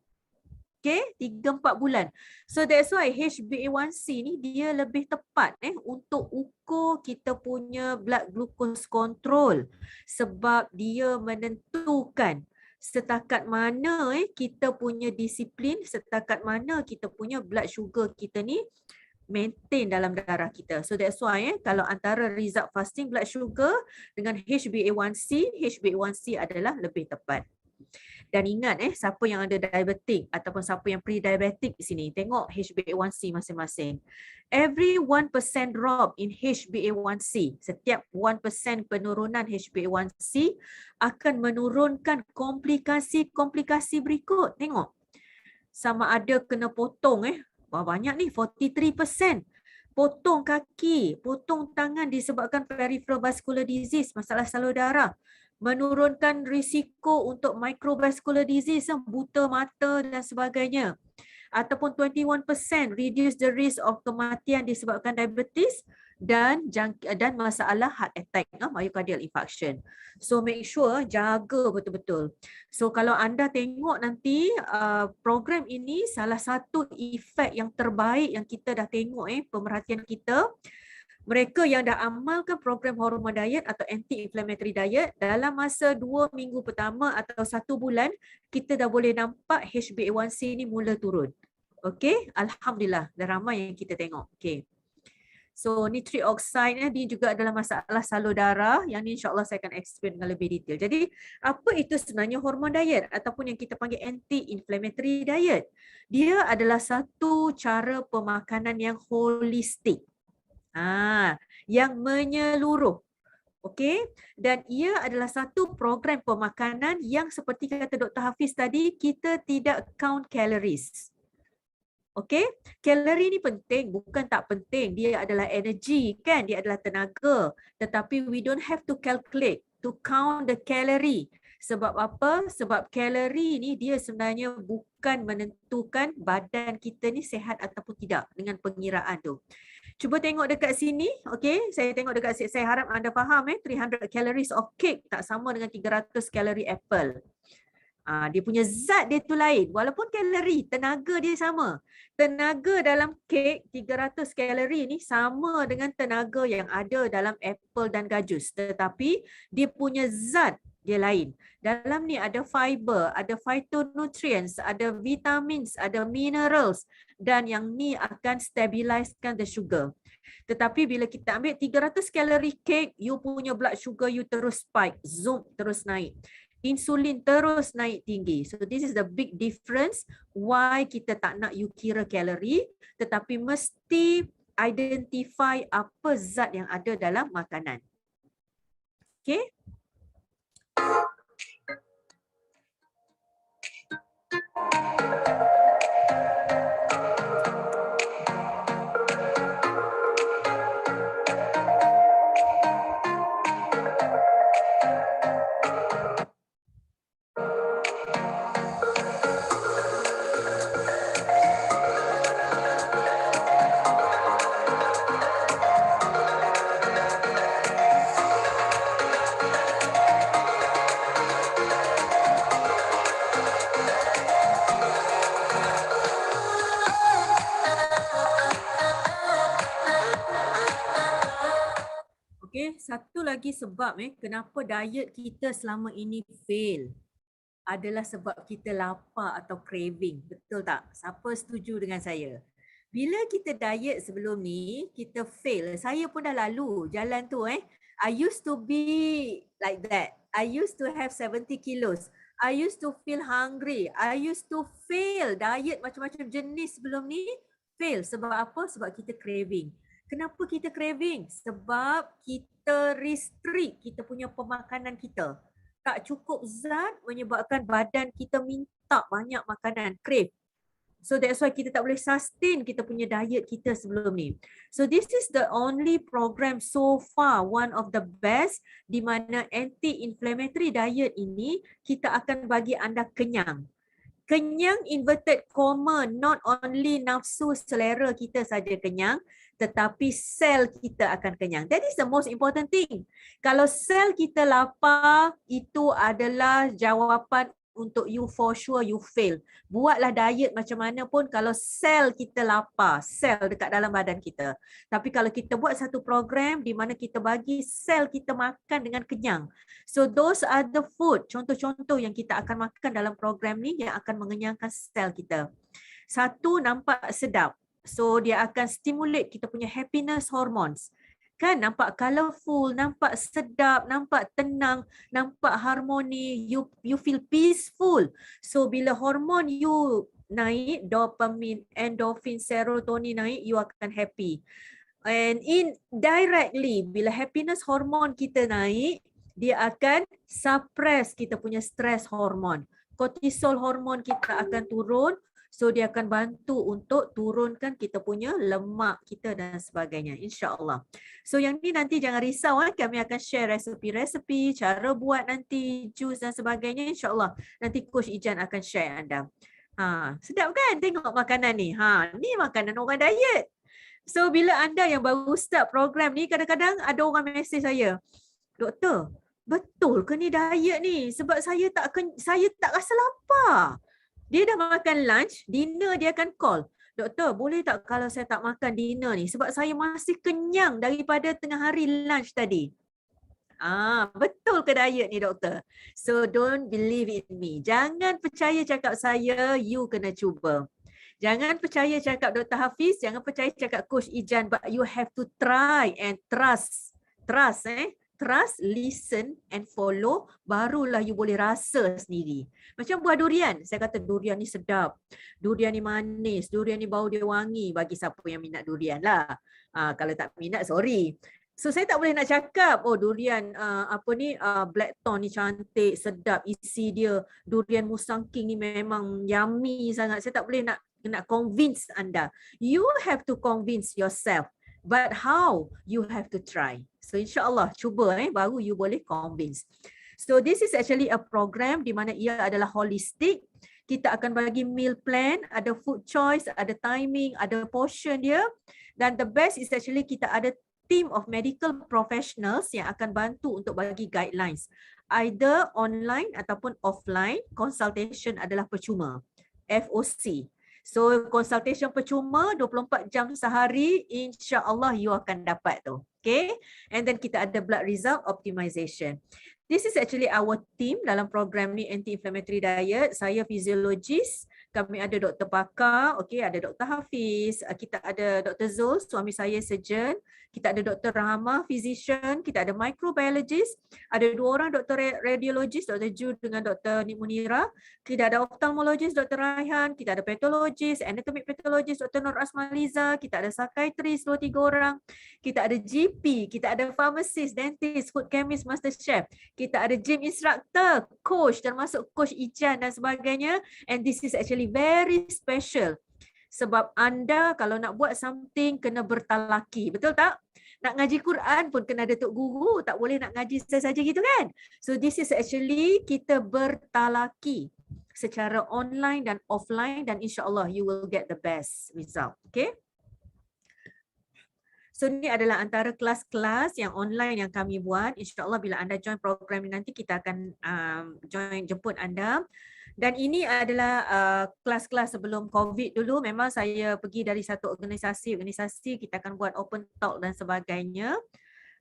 D: Okay, 3-4 bulan. So that's why HbA1c ni dia lebih tepat untuk ukur kita punya blood glucose control. Sebab dia menentukan setakat mana kita punya disiplin, setakat mana kita punya blood sugar kita ni maintain dalam darah kita. So that's why kalau antara result fasting blood sugar dengan HbA1c, HbA1c adalah lebih tepat. Dan ingat siapa yang ada diabetik ataupun siapa yang pre-diabetic di sini, tengok HbA1c masing-masing. Every 1% drop in HbA1c, setiap 1% penurunan HbA1c akan menurunkan komplikasi-komplikasi berikut. Tengok. Sama ada kena potong wah banyak ni, 43%. Potong kaki, potong tangan disebabkan peripheral vascular disease, masalah salur darah. Menurunkan risiko untuk microvascular disease, buta mata dan sebagainya. Ataupun 21% reduce the risk of kematian disebabkan diabetes dan masalah heart attack, myocardial infarction. So make sure jaga betul-betul. So kalau anda tengok nanti program ini, salah satu efek yang terbaik yang kita dah tengok pemerhatian kita, mereka yang dah amalkan program hormon diet atau anti-inflammatory diet dalam masa 2 minggu pertama atau 1 bulan, kita dah boleh nampak HbA1c ni mula turun. Okey, alhamdulillah, dah ramai yang kita tengok. Okey. So nitric oxide ni juga adalah masalah salur darah yang ni insya-Allah saya akan explain dengan lebih detail. Jadi apa itu sebenarnya hormon diet ataupun yang kita panggil anti-inflammatory diet? Dia adalah satu cara pemakanan yang holistik. Yang menyeluruh. Okey, dan ia adalah satu program pemakanan yang seperti kata Dr. Hafiz tadi, kita tidak count calories. Okey, kalori ni penting, bukan tak penting. Dia adalah energy kan, dia adalah tenaga. Tetapi we don't have to calculate, to count the calorie. Sebab apa? Sebab kalori ni dia sebenarnya bukan menentukan badan kita ni sihat ataupun tidak dengan pengiraan tu. Cuba tengok dekat sini, okey? Saya tengok dekat sini, saya harap anda faham 300 calories of cake tak sama dengan 300 kalori apple. Dia punya zat dia tu lain. Walaupun kalori, tenaga dia sama. Tenaga dalam kek 300 kalori ni sama dengan tenaga yang ada dalam apple dan gajus. Tetapi dia punya zat dia lain. Dalam ni ada fiber, ada phytonutrients, ada vitamins, ada minerals dan yang ni akan stabilizekan the sugar. Tetapi bila kita ambil 300 kalori kek, you punya blood sugar you terus spike, zoom, terus naik. Insulin terus naik tinggi. So this is the big difference why kita tak nak you kira kalori, tetapi mesti identify apa zat yang ada dalam makanan. Okay? Satu lagi sebab kenapa diet kita selama ini fail adalah sebab kita lapar atau craving. Betul tak? Siapa setuju dengan saya? Bila kita diet sebelum ni, kita fail. Saya pun dah lalu jalan tu. I used to be like that. I used to have 70 kilos. I used to feel hungry. I used to fail diet macam-macam jenis sebelum ni. Fail. Sebab apa? Sebab kita craving. Kenapa kita craving? Sebab kita restrict kita punya pemakanan kita. Tak cukup zat menyebabkan badan kita minta banyak makanan, crave. So that's why kita tak boleh sustain kita punya diet kita sebelum ni. So this is the only program so far, one of the best, di mana anti-inflammatory diet ini kita akan bagi anda kenyang. Kenyang inverted comma, not only nafsu selera kita saja kenyang, tetapi sel kita akan kenyang. That is the most important thing. Kalau sel kita lapar, itu adalah jawapan untuk you, for sure you fail. Buatlah diet macam mana pun kalau sel kita lapar, sel dekat dalam badan kita. Tapi kalau kita buat satu program di mana kita bagi sel kita makan dengan kenyang. So those are the food, contoh-contoh yang kita akan makan dalam program ni yang akan mengenyangkan sel kita. Satu, nampak sedap. So dia akan stimulate kita punya happiness hormones. Kan nampak colourful, nampak sedap, nampak tenang, nampak harmoni, you feel peaceful. So bila hormon you naik, dopamine, endorphin, serotonin naik, you akan happy. And indirectly bila happiness hormone kita naik, dia akan suppress kita punya stress hormone. Cortisol hormone kita akan turun. So dia akan bantu untuk turunkan kita punya lemak kita dan sebagainya, insya-Allah. So yang ni nanti jangan risau, kami akan share resepi-resepi, cara buat nanti jus dan sebagainya, insya-Allah. Nanti Coach Ijan akan share anda. Sedap kan tengok makanan ni? Ni makanan orang diet. So bila anda yang baru start program ni, kadang-kadang ada orang mesej saya, "Doktor, betul ke ni diet ni? Sebab saya tak rasa lapar." Dia dah makan lunch, dinner dia akan call. "Doktor, boleh tak kalau saya tak makan dinner ni? Sebab saya masih kenyang daripada tengah hari lunch tadi." Betul ke diet ni doktor? So don't believe in me. Jangan percaya cakap saya, you kena cuba. Jangan percaya cakap Dr. Hafiz, jangan percaya cakap Coach Ijan, but you have to try and trust. Trust, listen and follow, barulah you boleh rasa sendiri. Macam buah durian, saya kata durian ni sedap, durian ni manis, durian ni bau dia wangi, bagi siapa yang minat durian lah. Kalau tak minat, sorry. So saya tak boleh nak cakap, oh durian Blackthorn ni cantik, sedap isi dia, durian Musang King ni memang yummy sangat. Saya tak boleh nak convince anda. You have to convince yourself. But how? You have to try. So insya-Allah cuba baru you boleh convince. So this is actually a program di mana ia adalah holistic. Kita akan bagi meal plan, ada food choice, ada timing, ada portion dia. Dan the best is actually kita ada team of medical professionals yang akan bantu untuk bagi guidelines. Either online ataupun offline, consultation adalah percuma. FOC. So consultation percuma 24 jam sehari, insya-Allah you akan dapat tu. Okay, and then kita ada blood result optimization. This is actually our team dalam program ni, anti-inflammatory diet. Saya fisiologis, kami ada Dr. Pakar, okay, ada Dr. Hafiz, kita ada Dr. Zul, suami saya surgeon, kita ada Dr. Rahma, physician, kita ada microbiologist, ada 2 orang Dr. radiologist, Dr. Ju dengan Dr. Munira, kita ada ophthalmologist, Dr. Raihan, kita ada pathologist, anatomic pathologist, Dr. Nur Asmaliza, kita ada psychiatrist 2-3 orang, kita ada GP, kita ada pharmacist, dentist, food chemist, master chef, kita ada gym instructor, coach, termasuk Coach Ijan dan sebagainya. And this is actually very special. Sebab anda kalau nak buat something kena bertalaki, betul tak? Nak ngaji Quran pun kena ada tok guru, tak boleh nak ngaji saja gitu kan? So this is actually kita bertalaki secara online dan offline, dan insya-Allah you will get the best result. Okay? So ini adalah antara kelas-kelas yang online yang kami buat. InsyaAllah bila anda join program ini nanti kita akan jemput anda. Dan ini adalah kelas-kelas sebelum COVID dulu. Memang saya pergi dari satu organisasi, kita akan buat open talk dan sebagainya.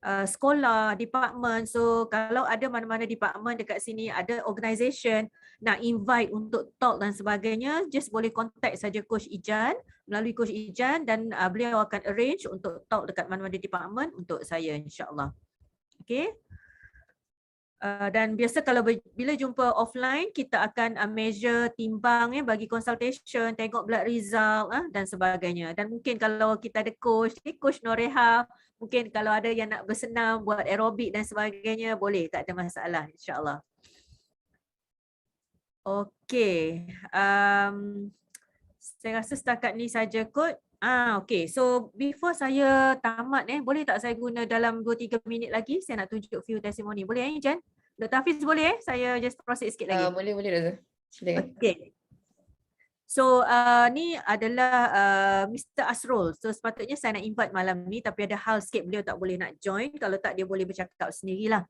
D: Sekolah, department. So kalau ada mana-mana department dekat sini, ada organisation nak invite untuk talk dan sebagainya, just boleh contact saja Coach Ijan, melalui Coach Ijan, dan beliau akan arrange untuk talk dekat mana-mana department untuk saya, insya-Allah. Okay. Dan biasa kalau bila jumpa offline, kita akan measure, timbang bagi consultation, tengok blood result dan sebagainya. Dan mungkin kalau kita ada coach, Coach Noreha, mungkin kalau ada yang nak bersenam, buat aerobik dan sebagainya, boleh, tak ada masalah, insya-Allah. Okey. Saya rasa setakat ni saja kot. Okay, so before saya tamat boleh tak saya guna dalam 2-3 minit lagi, saya nak tunjuk few testimoni. Boleh Jan? Dr. Hafiz boleh Saya just proceed sikit lagi.
B: Boleh Dr. Silakan.
D: Okay. So ni adalah Mr. Asrul. So sepatutnya saya nak invite malam ni tapi ada hal sikit beliau tak boleh nak join. Kalau tak dia boleh bercakap sendirilah.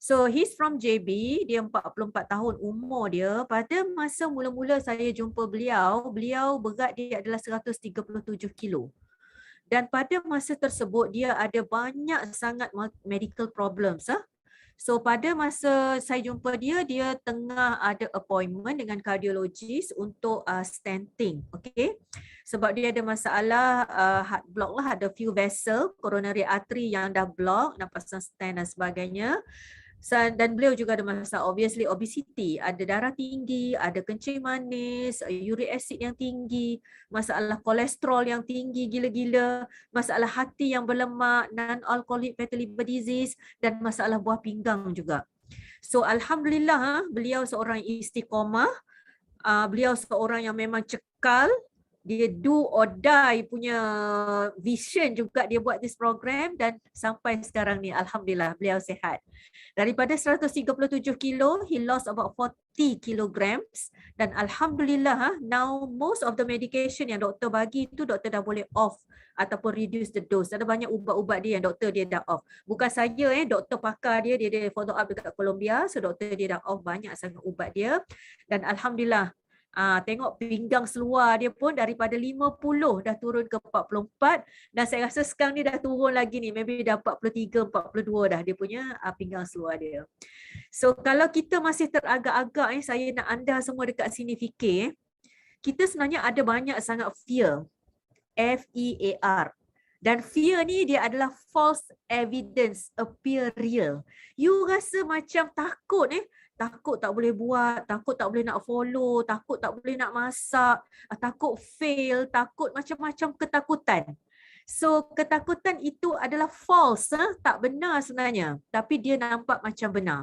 D: So he's from JB, dia 44 tahun umur dia. Pada masa mula-mula saya jumpa beliau berat dia adalah 137 kilo. Dan pada masa tersebut dia ada banyak sangat medical problems. So pada masa saya jumpa dia tengah ada appointment dengan kardiologis untuk stenting. Okay. Sebab dia ada masalah heart block lah, ada few vessel, coronary artery yang dah block, nak pasang stent dan sebagainya. Dan beliau juga ada masalah obviously obesity, ada darah tinggi, ada kencing manis, uric acid yang tinggi, masalah kolesterol yang tinggi gila-gila, masalah hati yang berlemak, non-alcoholic fatty liver disease dan masalah buah pinggang juga. So alhamdulillah beliau seorang istiqomah, beliau seorang yang memang cekal, dia do or die punya vision juga dia buat this program dan sampai sekarang ni alhamdulillah beliau sihat. Daripada 137 kilo, he lost about 40 kilograms dan alhamdulillah now most of the medication yang doktor bagi tu doktor dah boleh off ataupun reduce the dose. Ada banyak ubat-ubat dia yang doktor dia dah off. Bukan saja doktor pakar dia follow up dekat Colombia, so doktor dia dah off banyak sangat ubat dia dan alhamdulillah tengok pinggang seluar dia pun daripada 50 dah turun ke 44 dan saya rasa sekarang ni dah turun lagi ni, maybe dah 43, 42 dah dia punya pinggang seluar dia. So kalau kita masih teragak-agak saya nak anda semua dekat sini fikir, kita sebenarnya ada banyak sangat fear, F-E-A-R. Dan fear ni dia adalah false evidence appear real. You rasa macam takut takut tak boleh buat, takut tak boleh nak follow, takut tak boleh nak masak, takut fail, takut macam-macam ketakutan. So ketakutan itu adalah false, tak benar sebenarnya, tapi dia nampak macam benar.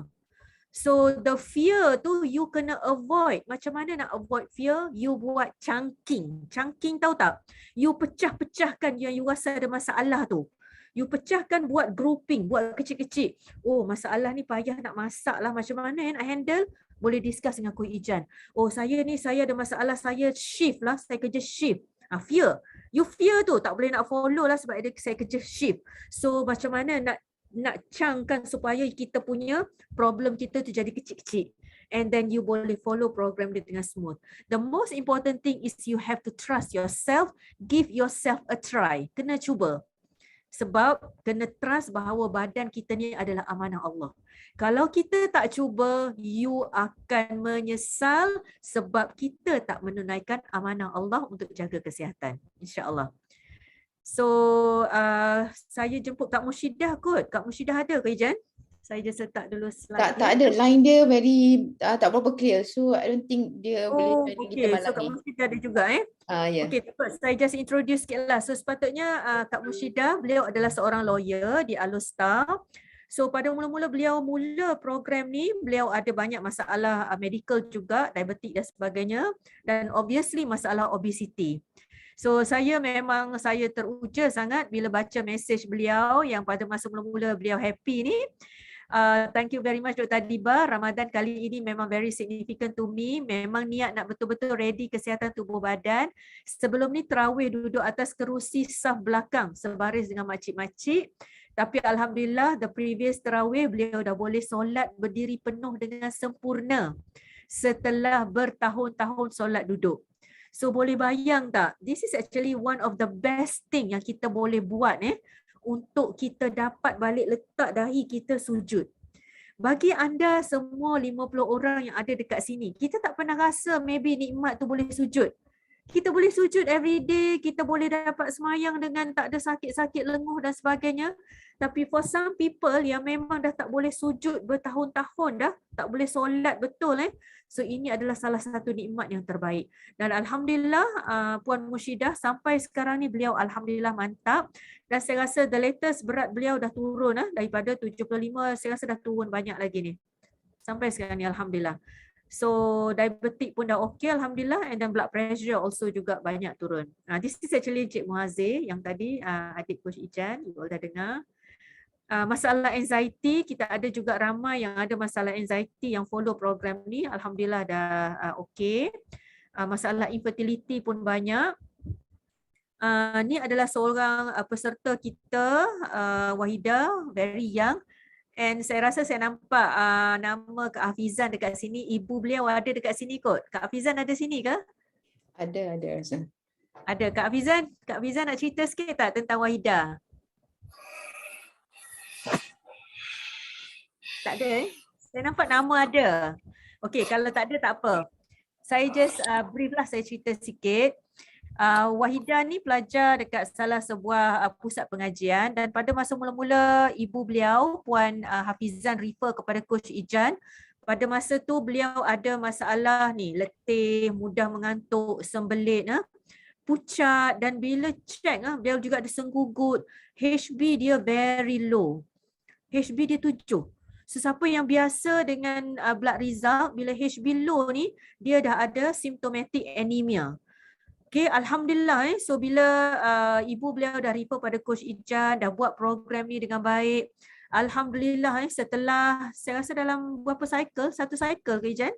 D: So the fear tu you kena avoid. Macam mana nak avoid fear? You buat chunking. Chunking tahu tak? You pecah-pecahkan yang you rasa ada masalah tu. You pecahkan, buat grouping, buat kecil-kecil. Oh, masalah ni payah nak masak lah. Macam mana nak handle? Boleh discuss dengan Kuih Ijan. Oh, saya ada masalah, saya shift lah, saya kerja shift. Fear. You fear tu, tak boleh nak follow lah sebab saya kerja shift. So, macam mana nak cangkan supaya kita punya problem kita tu jadi kecil-kecil. And then you boleh follow program dia dengan smooth. The most important thing is you have to trust yourself, give yourself a try. Kena cuba. Sebab kena trust bahawa badan kita ni adalah amanah Allah. Kalau kita tak cuba, you akan menyesal sebab kita tak menunaikan amanah Allah untuk jaga kesihatan. InsyaAllah. So, saya jemput Kak Mushidah kot. Kak Mushidah ada ke Ijan? Saya just letak dulu slide.
B: Tak ada. Line dia very tak berapa clear. So I don't think dia boleh join kita malam
D: so Kak Mushidah ada juga
B: Yeah.
D: Okay, saya just introduce sikit lah. So sepatutnya Kak Mushidah, beliau adalah seorang lawyer di Alustar. So pada mula-mula beliau mula program ni, beliau ada banyak masalah medical juga, diabetik dan sebagainya. Dan obviously masalah obesity. So saya teruja sangat bila baca mesej beliau yang pada masa mula-mula beliau happy ni. Thank you very much Dr. Adiba. Ramadan kali ini memang very significant to me. Memang niat nak betul-betul ready kesihatan tubuh badan. Sebelum ni terawih duduk atas kerusi saf belakang sebaris dengan makcik-makcik. Tapi alhamdulillah the previous terawih beliau dah boleh solat berdiri penuh dengan sempurna setelah bertahun-tahun solat duduk. So boleh bayang tak? This is actually one of the best thing yang kita boleh buat untuk kita dapat balik letak dahi kita sujud. Bagi anda semua 50 orang yang ada dekat sini, kita tak pernah rasa maybe nikmat tu boleh sujud. Kita boleh sujud every day, kita boleh dapat semayang dengan tak ada sakit-sakit lenguh dan sebagainya. Tapi for some people yang memang dah tak boleh sujud bertahun-tahun dah, tak boleh solat betul So ini adalah salah satu nikmat yang terbaik. Dan alhamdulillah Puan Mushidah sampai sekarang ni beliau alhamdulillah mantap. Dan saya rasa the latest berat beliau dah turun daripada 75, saya rasa dah turun banyak lagi ni. Sampai sekarang ni alhamdulillah. So diabetik pun dah okey alhamdulillah, and then blood pressure also juga banyak turun. This is actually Cik Muazzir yang tadi adik Coach Ijan, you all dah dengar. Masalah anxiety, kita ada juga ramai yang ada masalah anxiety yang follow program ni, alhamdulillah dah okey. masalah infertility pun banyak. Ni adalah seorang peserta kita, Wahida, very young. And saya rasa saya nampak nama Kak Hafizan dekat sini. Ibu beliau ada dekat sini kot. Kak Hafizan ada sini ke?
B: Ada rasa.
D: Ada. Kak Hafizan nak cerita sikit tak tentang Wahida? Tak ada Saya nampak nama ada. Okey, kalau tak ada tak apa. Saya just brief lah, saya cerita sikit. Wahida ni pelajar dekat salah sebuah pusat pengajian, dan pada masa mula-mula ibu beliau Puan Hafizan refer kepada Coach Ijan. Pada masa tu beliau ada masalah ni, letih, mudah mengantuk, sembelit, pucat, dan bila check beliau juga ada senggugut. HB dia very low. HB dia 7. Sesiapa yang biasa dengan blood result, bila HB low ni dia dah ada symptomatic anemia. Okay, Alhamdulillah. So bila ibu beliau dah refer pada Coach Ijan, dah buat program ni dengan baik. Alhamdulillah, setelah saya rasa dalam berapa cycle? Satu cycle ke Ijan?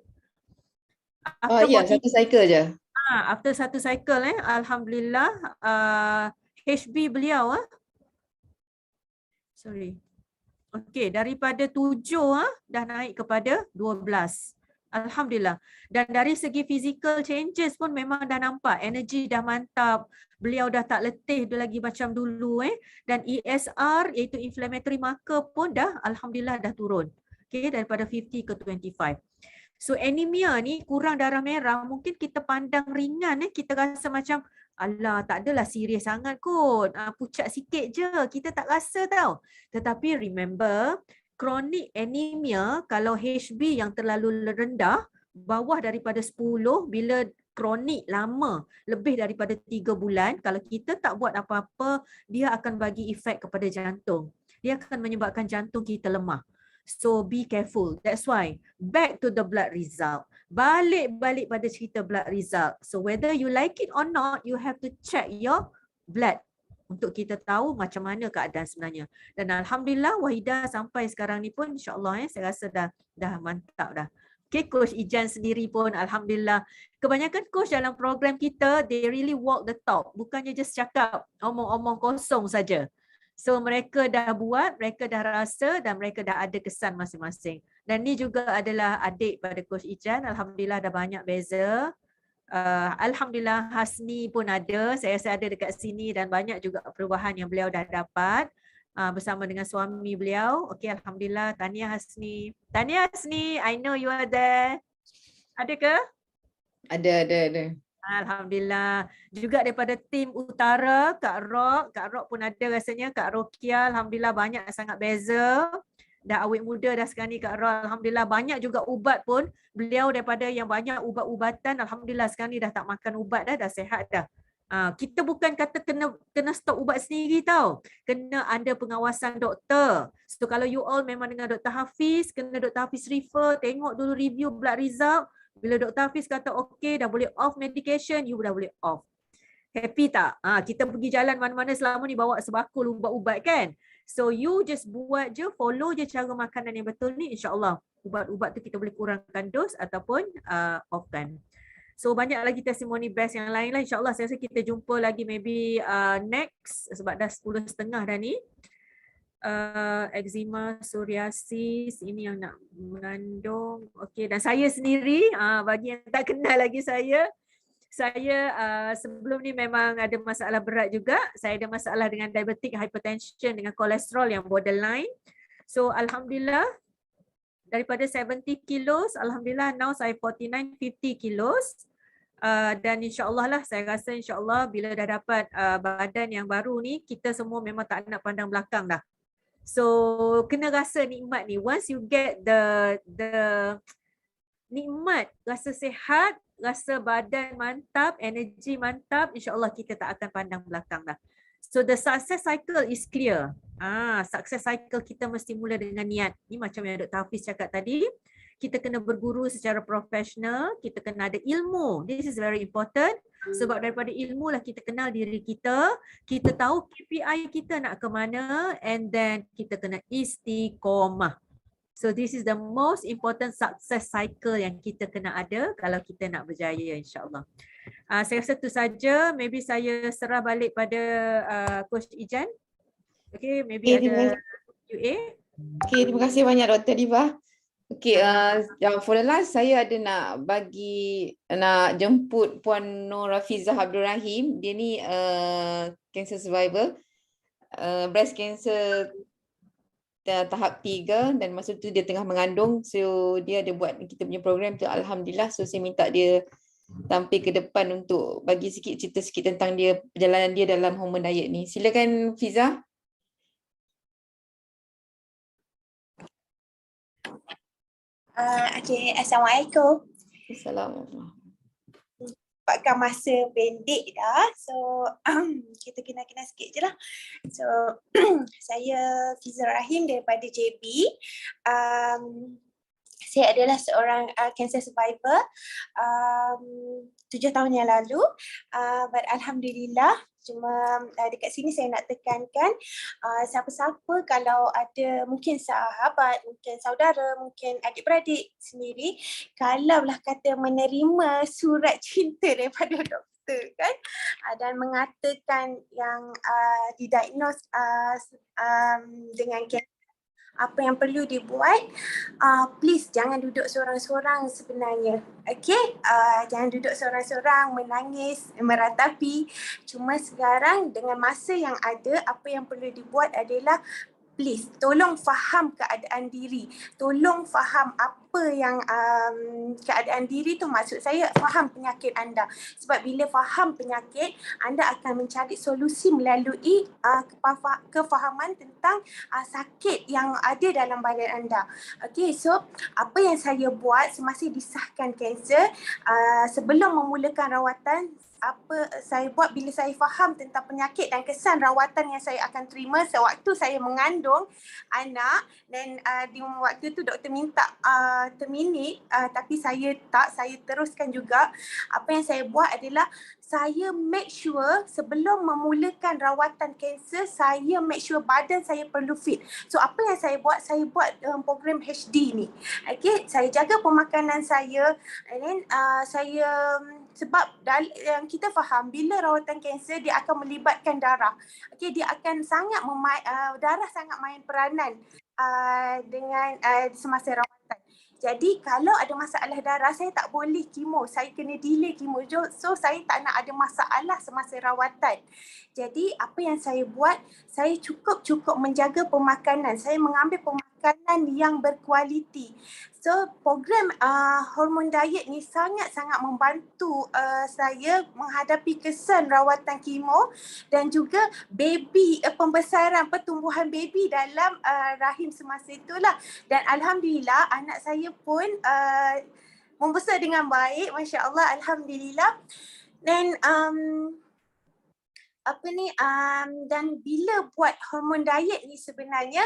B: Ya, satu cycle je.
D: After satu cycle, Alhamdulillah, HB beliau, sorry. Okay, daripada 7 dah naik kepada 12. Alhamdulillah. Dan dari segi physical changes pun memang dah nampak. Energi dah mantap. Beliau dah tak letih dia lagi macam dulu. Dan ESR iaitu inflammatory marker pun dah Alhamdulillah dah turun. Okay, daripada 50 ke 25. So anemia ni, kurang darah merah, mungkin kita pandang ringan. Kita rasa macam alah, tak adalah serius sangat kot. Pucat sikit je. Kita tak rasa tau. Tetapi remember, chronic anemia, kalau HB yang terlalu rendah, bawah daripada 10, bila kronik lama, lebih daripada 3 bulan, kalau kita tak buat apa-apa, dia akan bagi efek kepada jantung. Dia akan menyebabkan jantung kita lemah. So be careful. That's why, back to the blood result. Balik pada cerita blood result. So whether you like it or not, you have to check your blood untuk kita tahu macam mana keadaan sebenarnya. Dan Alhamdulillah Wahida sampai sekarang ni pun insyaAllah saya rasa dah mantap dah. Okay, Coach Ijan sendiri pun Alhamdulillah. Kebanyakan coach dalam program kita, they really walk the talk. Bukannya just cakap omong-omong kosong saja. So mereka dah buat, mereka dah rasa dan mereka dah ada kesan masing-masing. Dan ni juga adalah adik pada Coach Ijan. Alhamdulillah dah banyak beza. Alhamdulillah Hasni pun ada, saya rasa ada dekat sini, dan banyak juga perubahan yang beliau dah dapat bersama dengan suami beliau. Okey, Alhamdulillah. Tahniah Hasni. Tahniah Hasni, I know you are there. Ada ke?
B: Ada.
D: Alhamdulillah. Juga daripada tim utara, Kak Rock pun ada rasanya, Kak Rokia, Alhamdulillah banyak sangat beza. Dah awet muda dah sekarang ni Kak Rock. Alhamdulillah banyak juga ubat pun. Beliau daripada yang banyak ubat-ubatan, Alhamdulillah sekarang ni dah tak makan ubat dah sehat dah. Kita bukan kata kena stop ubat sendiri tau. Kena ada pengawasan doktor. So kalau you all memang dengan Dr. Hafiz, kena Dr. Hafiz refer, tengok dulu review blood result. Bila Dr. Hafiz kata okey dah boleh off medication, you dah boleh off. Happy tak? Kita pergi jalan mana-mana selama ni bawa sebakul ubat-ubat kan? So you just buat je, follow je cara makanan yang betul ni, insyaAllah ubat-ubat tu kita boleh kurangkan dos ataupun offkan. So banyak lagi testimoni best yang lain lah, insyaAllah. Saya rasa kita jumpa lagi maybe next, sebab dah 10.30 dah ni. Eczema, psoriasis, ini yang nak mengandung. Okay, dan saya sendiri, bagi yang tak kenal lagi saya sebelum ni memang ada masalah berat juga. Saya ada masalah dengan diabetic hypertension, dengan kolesterol yang borderline. So Alhamdulillah, daripada 70 kilos, Alhamdulillah now saya 49, 50 kilos. Dan insyaAllah lah, saya rasa insyaAllah bila dah dapat badan yang baru ni, kita semua memang tak nak pandang belakang dah. So kena rasa nikmat ni. Once you get the nikmat, rasa sihat, rasa badan mantap, energi mantap, insyaAllah kita tak akan pandang belakang dah. So the success cycle is clear. Success cycle kita mesti mula dengan niat. Ni macam yang Dr. Hafiz cakap tadi. Kita kena berguru secara profesional, kita kena ada ilmu. This is very important. Sebab daripada ilmu lah kita kenal diri kita, kita tahu KPI kita nak ke mana, and then kita kena istiqomah. So this is the most important success cycle yang kita kena ada kalau kita nak berjaya, insyaAllah. Saya rasa itu saja. Maybe saya serah balik pada Coach Ijan. Okay, maybe ada QA.
B: Okay, terima kasih banyak Dr. Diva. Okay, for the last saya ada nak jemput Puan Nur Rafizah Abdul Rahim. Dia ni cancer survivor, breast cancer tahap 3 dan masa tu dia tengah mengandung. So dia ada buat kita punya program tu, alhamdulillah. So saya minta dia tampil ke depan untuk bagi cerita sikit tentang dia, perjalanan dia dalam hormone diet ni. Silakan Fiza.
K: Okay, Assalamualaikum.
B: Assalamualaikum.
K: Pakai masa pendek dah, so kita kenal-kenal sikit je lah. So saya Fiza Rahim daripada JB. Saya adalah seorang cancer survivor 7 tahun yang lalu, but alhamdulillah. Cuma dekat sini saya nak tekankan siapa-siapa kalau ada mungkin sahabat, mungkin saudara, mungkin adik-beradik sendiri, kalaulah kata menerima surat cinta daripada doktor kan, dan mengatakan yang didiagnose dengan kanser, apa yang perlu dibuat, please jangan duduk seorang-seorang sebenarnya. Okay, jangan duduk seorang-seorang menangis, meratapi. Cuma sekarang dengan masa yang ada, apa yang perlu dibuat adalah please tolong faham keadaan diri. Tolong faham apa yang keadaan diri tu, maksud saya faham penyakit anda. Sebab bila faham penyakit, anda akan mencari solusi melalui kefahaman tentang sakit yang ada dalam badan anda. Okay, so apa yang saya buat semasa disahkan kanser, sebelum memulakan rawatan, apa saya buat bila saya faham tentang penyakit dan kesan rawatan yang saya akan terima sewaktu saya mengandung anak, dan di waktu tu doktor minta terminate, tapi saya teruskan juga. Apa yang saya buat adalah saya make sure sebelum memulakan rawatan kanser, saya make sure badan saya perlu fit. So apa yang saya buat program HD ni. Okay, saya jaga pemakanan saya, and then saya sebab yang kita faham bila rawatan kanser dia akan melibatkan darah. Okay, dia akan darah sangat main peranan dengan semasa rawatan. Jadi kalau ada masalah darah, saya tak boleh kemo, saya kena delay kemo. So saya tak nak ada masalah semasa rawatan. Jadi apa yang saya buat, saya cukup menjaga pemakanan. Saya mengambil pemakanan yang berkualiti. So program hormone diet ni sangat-sangat membantu saya menghadapi kesan rawatan kemo dan juga pembesaran pertumbuhan baby dalam rahim semasa itulah. Dan alhamdulillah anak saya pun membesar dengan baik, masya-Allah, alhamdulillah. Dan dan bila buat hormone diet ni sebenarnya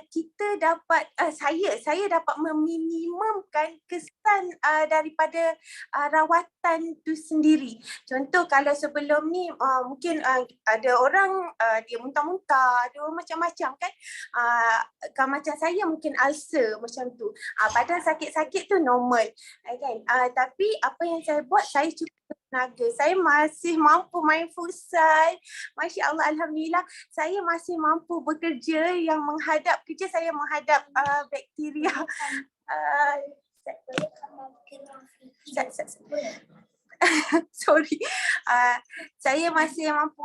K: kita dapat saya dapat meminimumkan kesan daripada rawatan tu sendiri. Contoh kalau sebelum ni mungkin ada orang dia muntah-muntah, ada macam-macam kan. Macam saya mungkin ulcer macam tu. Badan sakit-sakit tu normal kan. Tapi apa yang saya buat, saya cukup tenaga. Saya masih mampu main futsal. Masya Allah, alhamdulillah. Saya masih mampu bekerja, yang menghadap kerja saya menghadap bakteria. Sorry. Saya masih mampu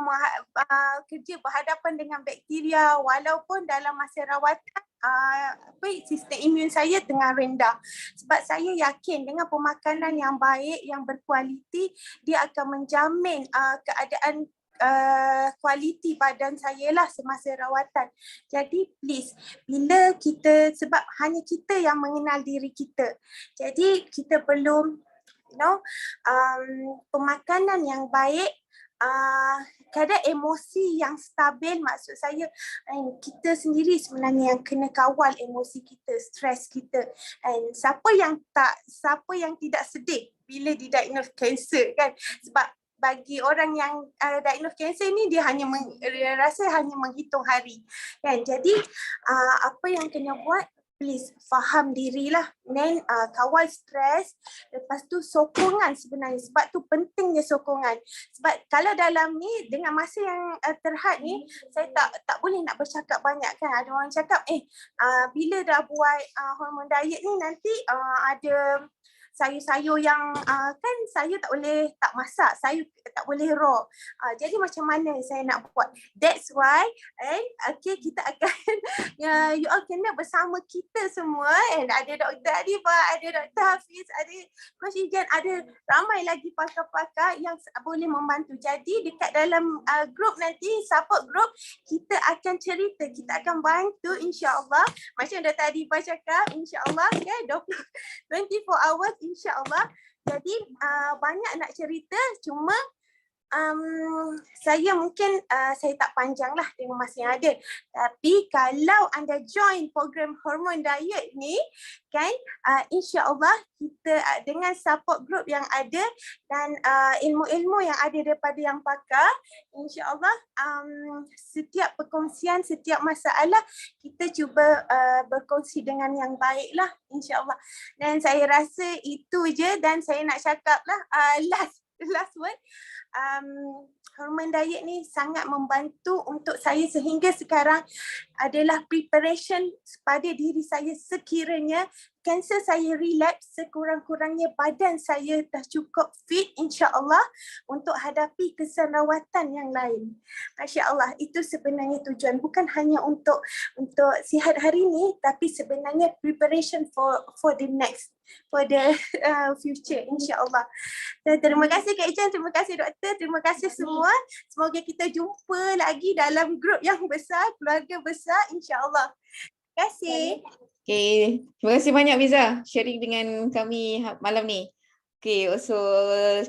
K: kerja berhadapan dengan bakteria walaupun dalam masa rawatan sistem imun saya tengah rendah. Sebab saya yakin dengan pemakanan yang baik, yang berkualiti, dia akan menjamin keadaan kualiti badan saya lah semasa rawatan. Jadi please, bila kita, sebab hanya kita yang mengenal diri kita, jadi kita perlu pemakanan yang baik, kadar emosi yang stabil. Maksud saya kita sendiri sebenarnya yang kena kawal emosi kita, stres kita. And siapa yang tidak sedih bila didiagnose kanser kan? Sebab bagi orang yang diagnose kanser ni, dia hanya rasa hanya menghitung hari kan. Jadi apa yang kena buat, please faham dirilah, then kawal stres, lepas tu sokongan sebenarnya, sebab tu pentingnya sokongan. Sebab kalau dalam ni dengan masa yang terhad ni, saya tak boleh nak bercakap banyak kan. Ada orang cakap bila dah buat hormon diet ni nanti ada sayur-sayur yang kan saya tak masak, saya tak boleh raw. Jadi macam mana saya nak buat? That's why kita akan you all kena bersama kita semua, and ada Dr. Adibah, ada Dr. Hafiz, ada Coach Ijan, ada ramai lagi pakar-pakar yang boleh membantu. Jadi dekat dalam group nanti, support group, kita akan cerita, kita akan bantu insya-Allah. Macam Dr. Adibah cakap, insya-Allah kan 24 hours insya-Allah. Jadi banyak nak cerita, cuma saya mungkin saya tak panjang lah dengan masa yang ada. Tapi kalau anda join program hormon diet ni kan, insya-Allah kita dengan support group yang ada dan ilmu-ilmu yang ada daripada yang pakar, insya-Allah setiap perkongsian, setiap masalah kita cuba berkongsi dengan yang baik lah, insya-Allah. Dan saya rasa itu je, dan saya nak cakap lah last word, hormon diet ni sangat membantu untuk saya sehingga sekarang adalah preparation pada diri saya sekiranya kanser saya relapse, sekurang-kurangnya badan saya dah cukup fit insya-Allah untuk hadapi kesan rawatan yang lain. Masya-Allah, itu sebenarnya tujuan, bukan hanya untuk sihat hari ni, tapi sebenarnya preparation for the next, for the future insya-Allah. Terima kasih Kak Ijan, terima kasih doktor, terima kasih semua. Semoga kita jumpa lagi dalam grup yang besar, keluarga besar insya-Allah. Terima kasih.
B: Okay, terima kasih banyak Fiza sharing dengan kami malam ni. Okay, so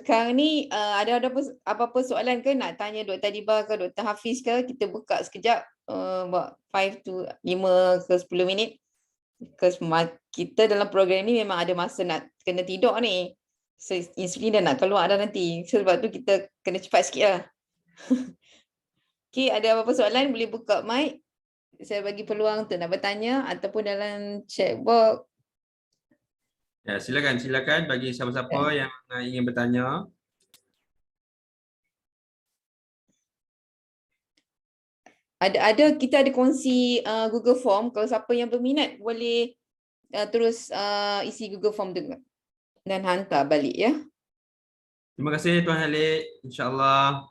B: sekarang ni ada apa-apa soalan ke nak tanya Dr. Adibah ke Dr. Hafiz ke? Kita buka sekejap, buat 5 to 5 ke 10 minit. Because kita dalam program ni memang ada masa nak kena tidur ni. So insulin dah nak keluar dah nanti. So sebab tu kita kena cepat sikit lah. Okay, ada apa-apa soalan boleh buka mic. Saya bagi peluang untuk nak bertanya ataupun dalam chat box.
A: Ya, silakan bagi siapa-siapa yang ingin bertanya.
B: Kita ada kongsi Google Form. Kalau siapa yang berminat boleh terus isi Google Form tu dan hantar balik ya.
A: Terima kasih Tuan Halik. InsyaAllah.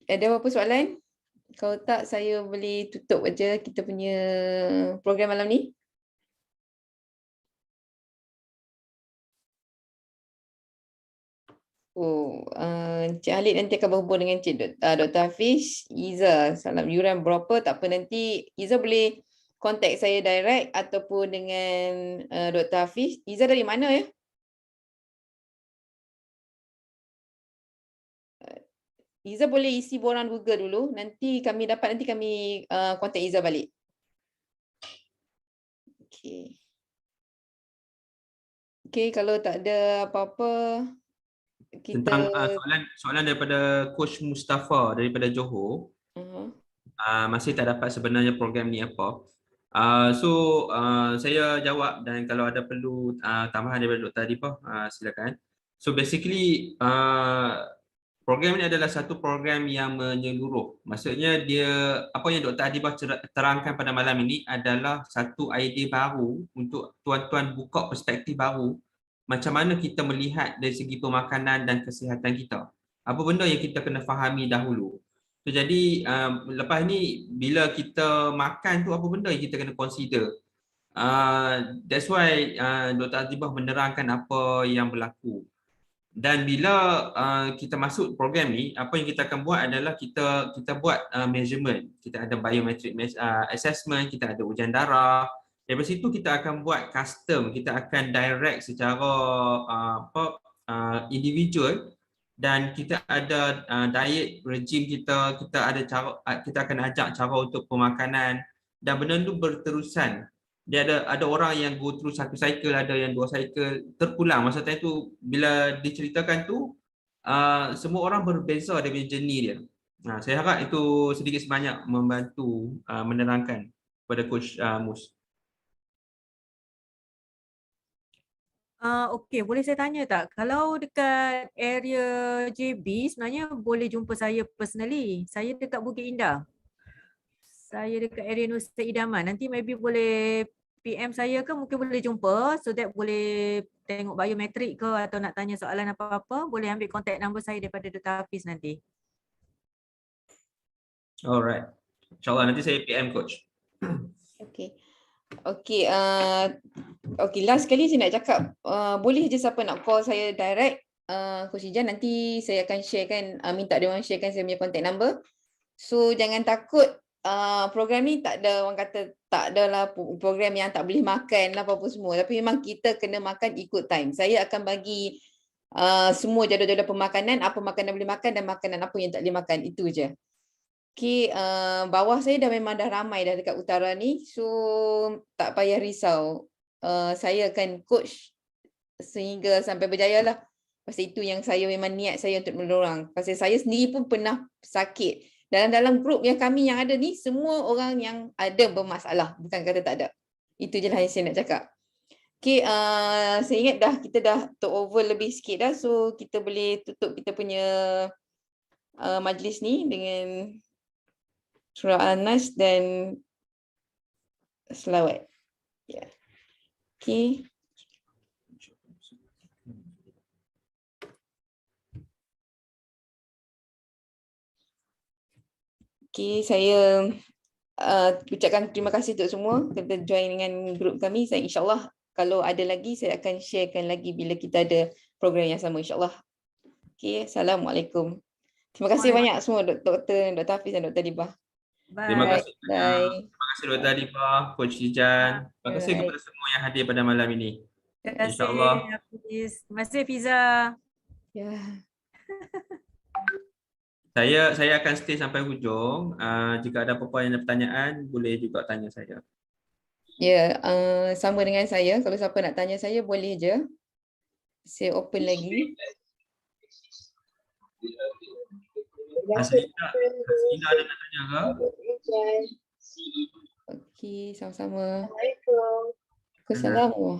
B: Ada apa-apa soalan? Kalau tak, saya boleh tutup aja kita punya program malam ni. Encik Halid nanti akan berhubung dengan Encik Dr. Hafiz. Iza, salam yuran berapa? Tak apa, nanti Iza boleh contact saya direct ataupun dengan Dr. Hafiz. Iza dari mana ya? Iza boleh isi borang Google dulu. Nanti kami contact Iza balik. Okay, kalau tak ada apa-apa kita...
A: Tentang soalan daripada Coach Mustafa daripada Johor. Masih tak dapat sebenarnya program ni apa. Saya jawab, dan kalau ada perlu tambahan daripada Dr. Adibah, silakan. So basically program ini adalah satu program yang menyeluruh. Maksudnya apa yang Dr. Adibah terangkan pada malam ini adalah satu idea baru untuk tuan-tuan buka perspektif baru macam mana kita melihat dari segi pemakanan dan kesihatan kita. Apa benda yang kita kena fahami dahulu. So, jadi lepas ni bila kita makan tu apa benda yang kita kena consider. That's why Dr. Adibah menerangkan apa yang berlaku. Dan bila kita masuk program ni, apa yang kita akan buat adalah kita buat measurement. Kita ada biometric assessment, kita ada ujian darah. Dari situ kita akan buat custom, kita akan direct secara individual, dan kita ada diet regime kita ada cara, kita akan ajak cara untuk pemakanan, dan benda tu berterusan. Dia ada orang yang go through satu cycle, ada yang 2 cycle, terpulang. Maksudnya tu bila diceritakan tu semua orang berbeza dari journey dia. Saya harap itu sedikit sebanyak membantu menerangkan kepada Coach Mus.
D: Okey, boleh saya tanya tak? Kalau dekat area JB sebenarnya boleh jumpa saya personally. Saya dekat Bukit Indah. Saya dekat area Nusa Idaman. Nanti maybe boleh PM saya ke, mungkin boleh jumpa so that boleh tengok biometrik ke atau nak tanya soalan apa-apa, boleh ambil contact number saya daripada Dr. Hafiz nanti.
A: Alright. InsyaAllah nanti saya PM Coach.
B: Okay. Okay, okay, last sekali saya nak cakap, boleh je siapa nak call saya direct, Coach Ijan, nanti saya akan sharekan, minta dia orang sharekan saya punya contact number. So jangan takut, program ni tak ada, orang kata tak adalah program yang tak boleh makan lah apa-apa semua, tapi memang kita kena makan ikut time. Saya akan bagi semua jadual-jadual pemakanan, apa makanan boleh makan dan makanan apa yang tak boleh makan, itu je. Okay, bawah saya memang dah ramai dah dekat utara ni, so tak payah risau. Saya akan coach sehingga sampai berjaya lah. Pasal itu yang saya memang niat saya untuk menolong. Pasal saya sendiri pun pernah sakit. Dalam grup yang kami yang ada ni, semua orang yang ada bermasalah, bukan kata tak ada. Itu je lah yang saya nak cakap. Okay, saya ingat kita dah talk over lebih sikit dah, so kita boleh tutup kita punya majlis ni dengan surah Al-Nas dan selawat. Ya. Okay. Okay, saya ucapkan terima kasih untuk semua kita join dengan grup kami. Saya insyaAllah kalau ada lagi saya akan sharekan lagi bila kita ada program yang sama insyaAllah. Okay, Assalamualaikum. Terima kasih banyak semua Dr. Hafiz dan Dr. Dibah.
A: Terima kasih
B: banyak.
A: Terima kasih Dr. Dibah, Coach Ijan. Terima kasih kepada semua yang hadir pada malam ini.
D: Terima kasih
A: InsyaAllah.
D: Hafiz. Terima kasih Fiza.
B: Ya.
A: Saya akan stay sampai hujung. Jika ada apa-apa yang ada pertanyaan, boleh juga tanya saya.
B: Ya, sama dengan saya. Kalau siapa nak tanya saya, boleh je. Saya open lagi.
A: Hasina ada nak tanya ke?
B: Okey, sama-sama. Assalamualaikum.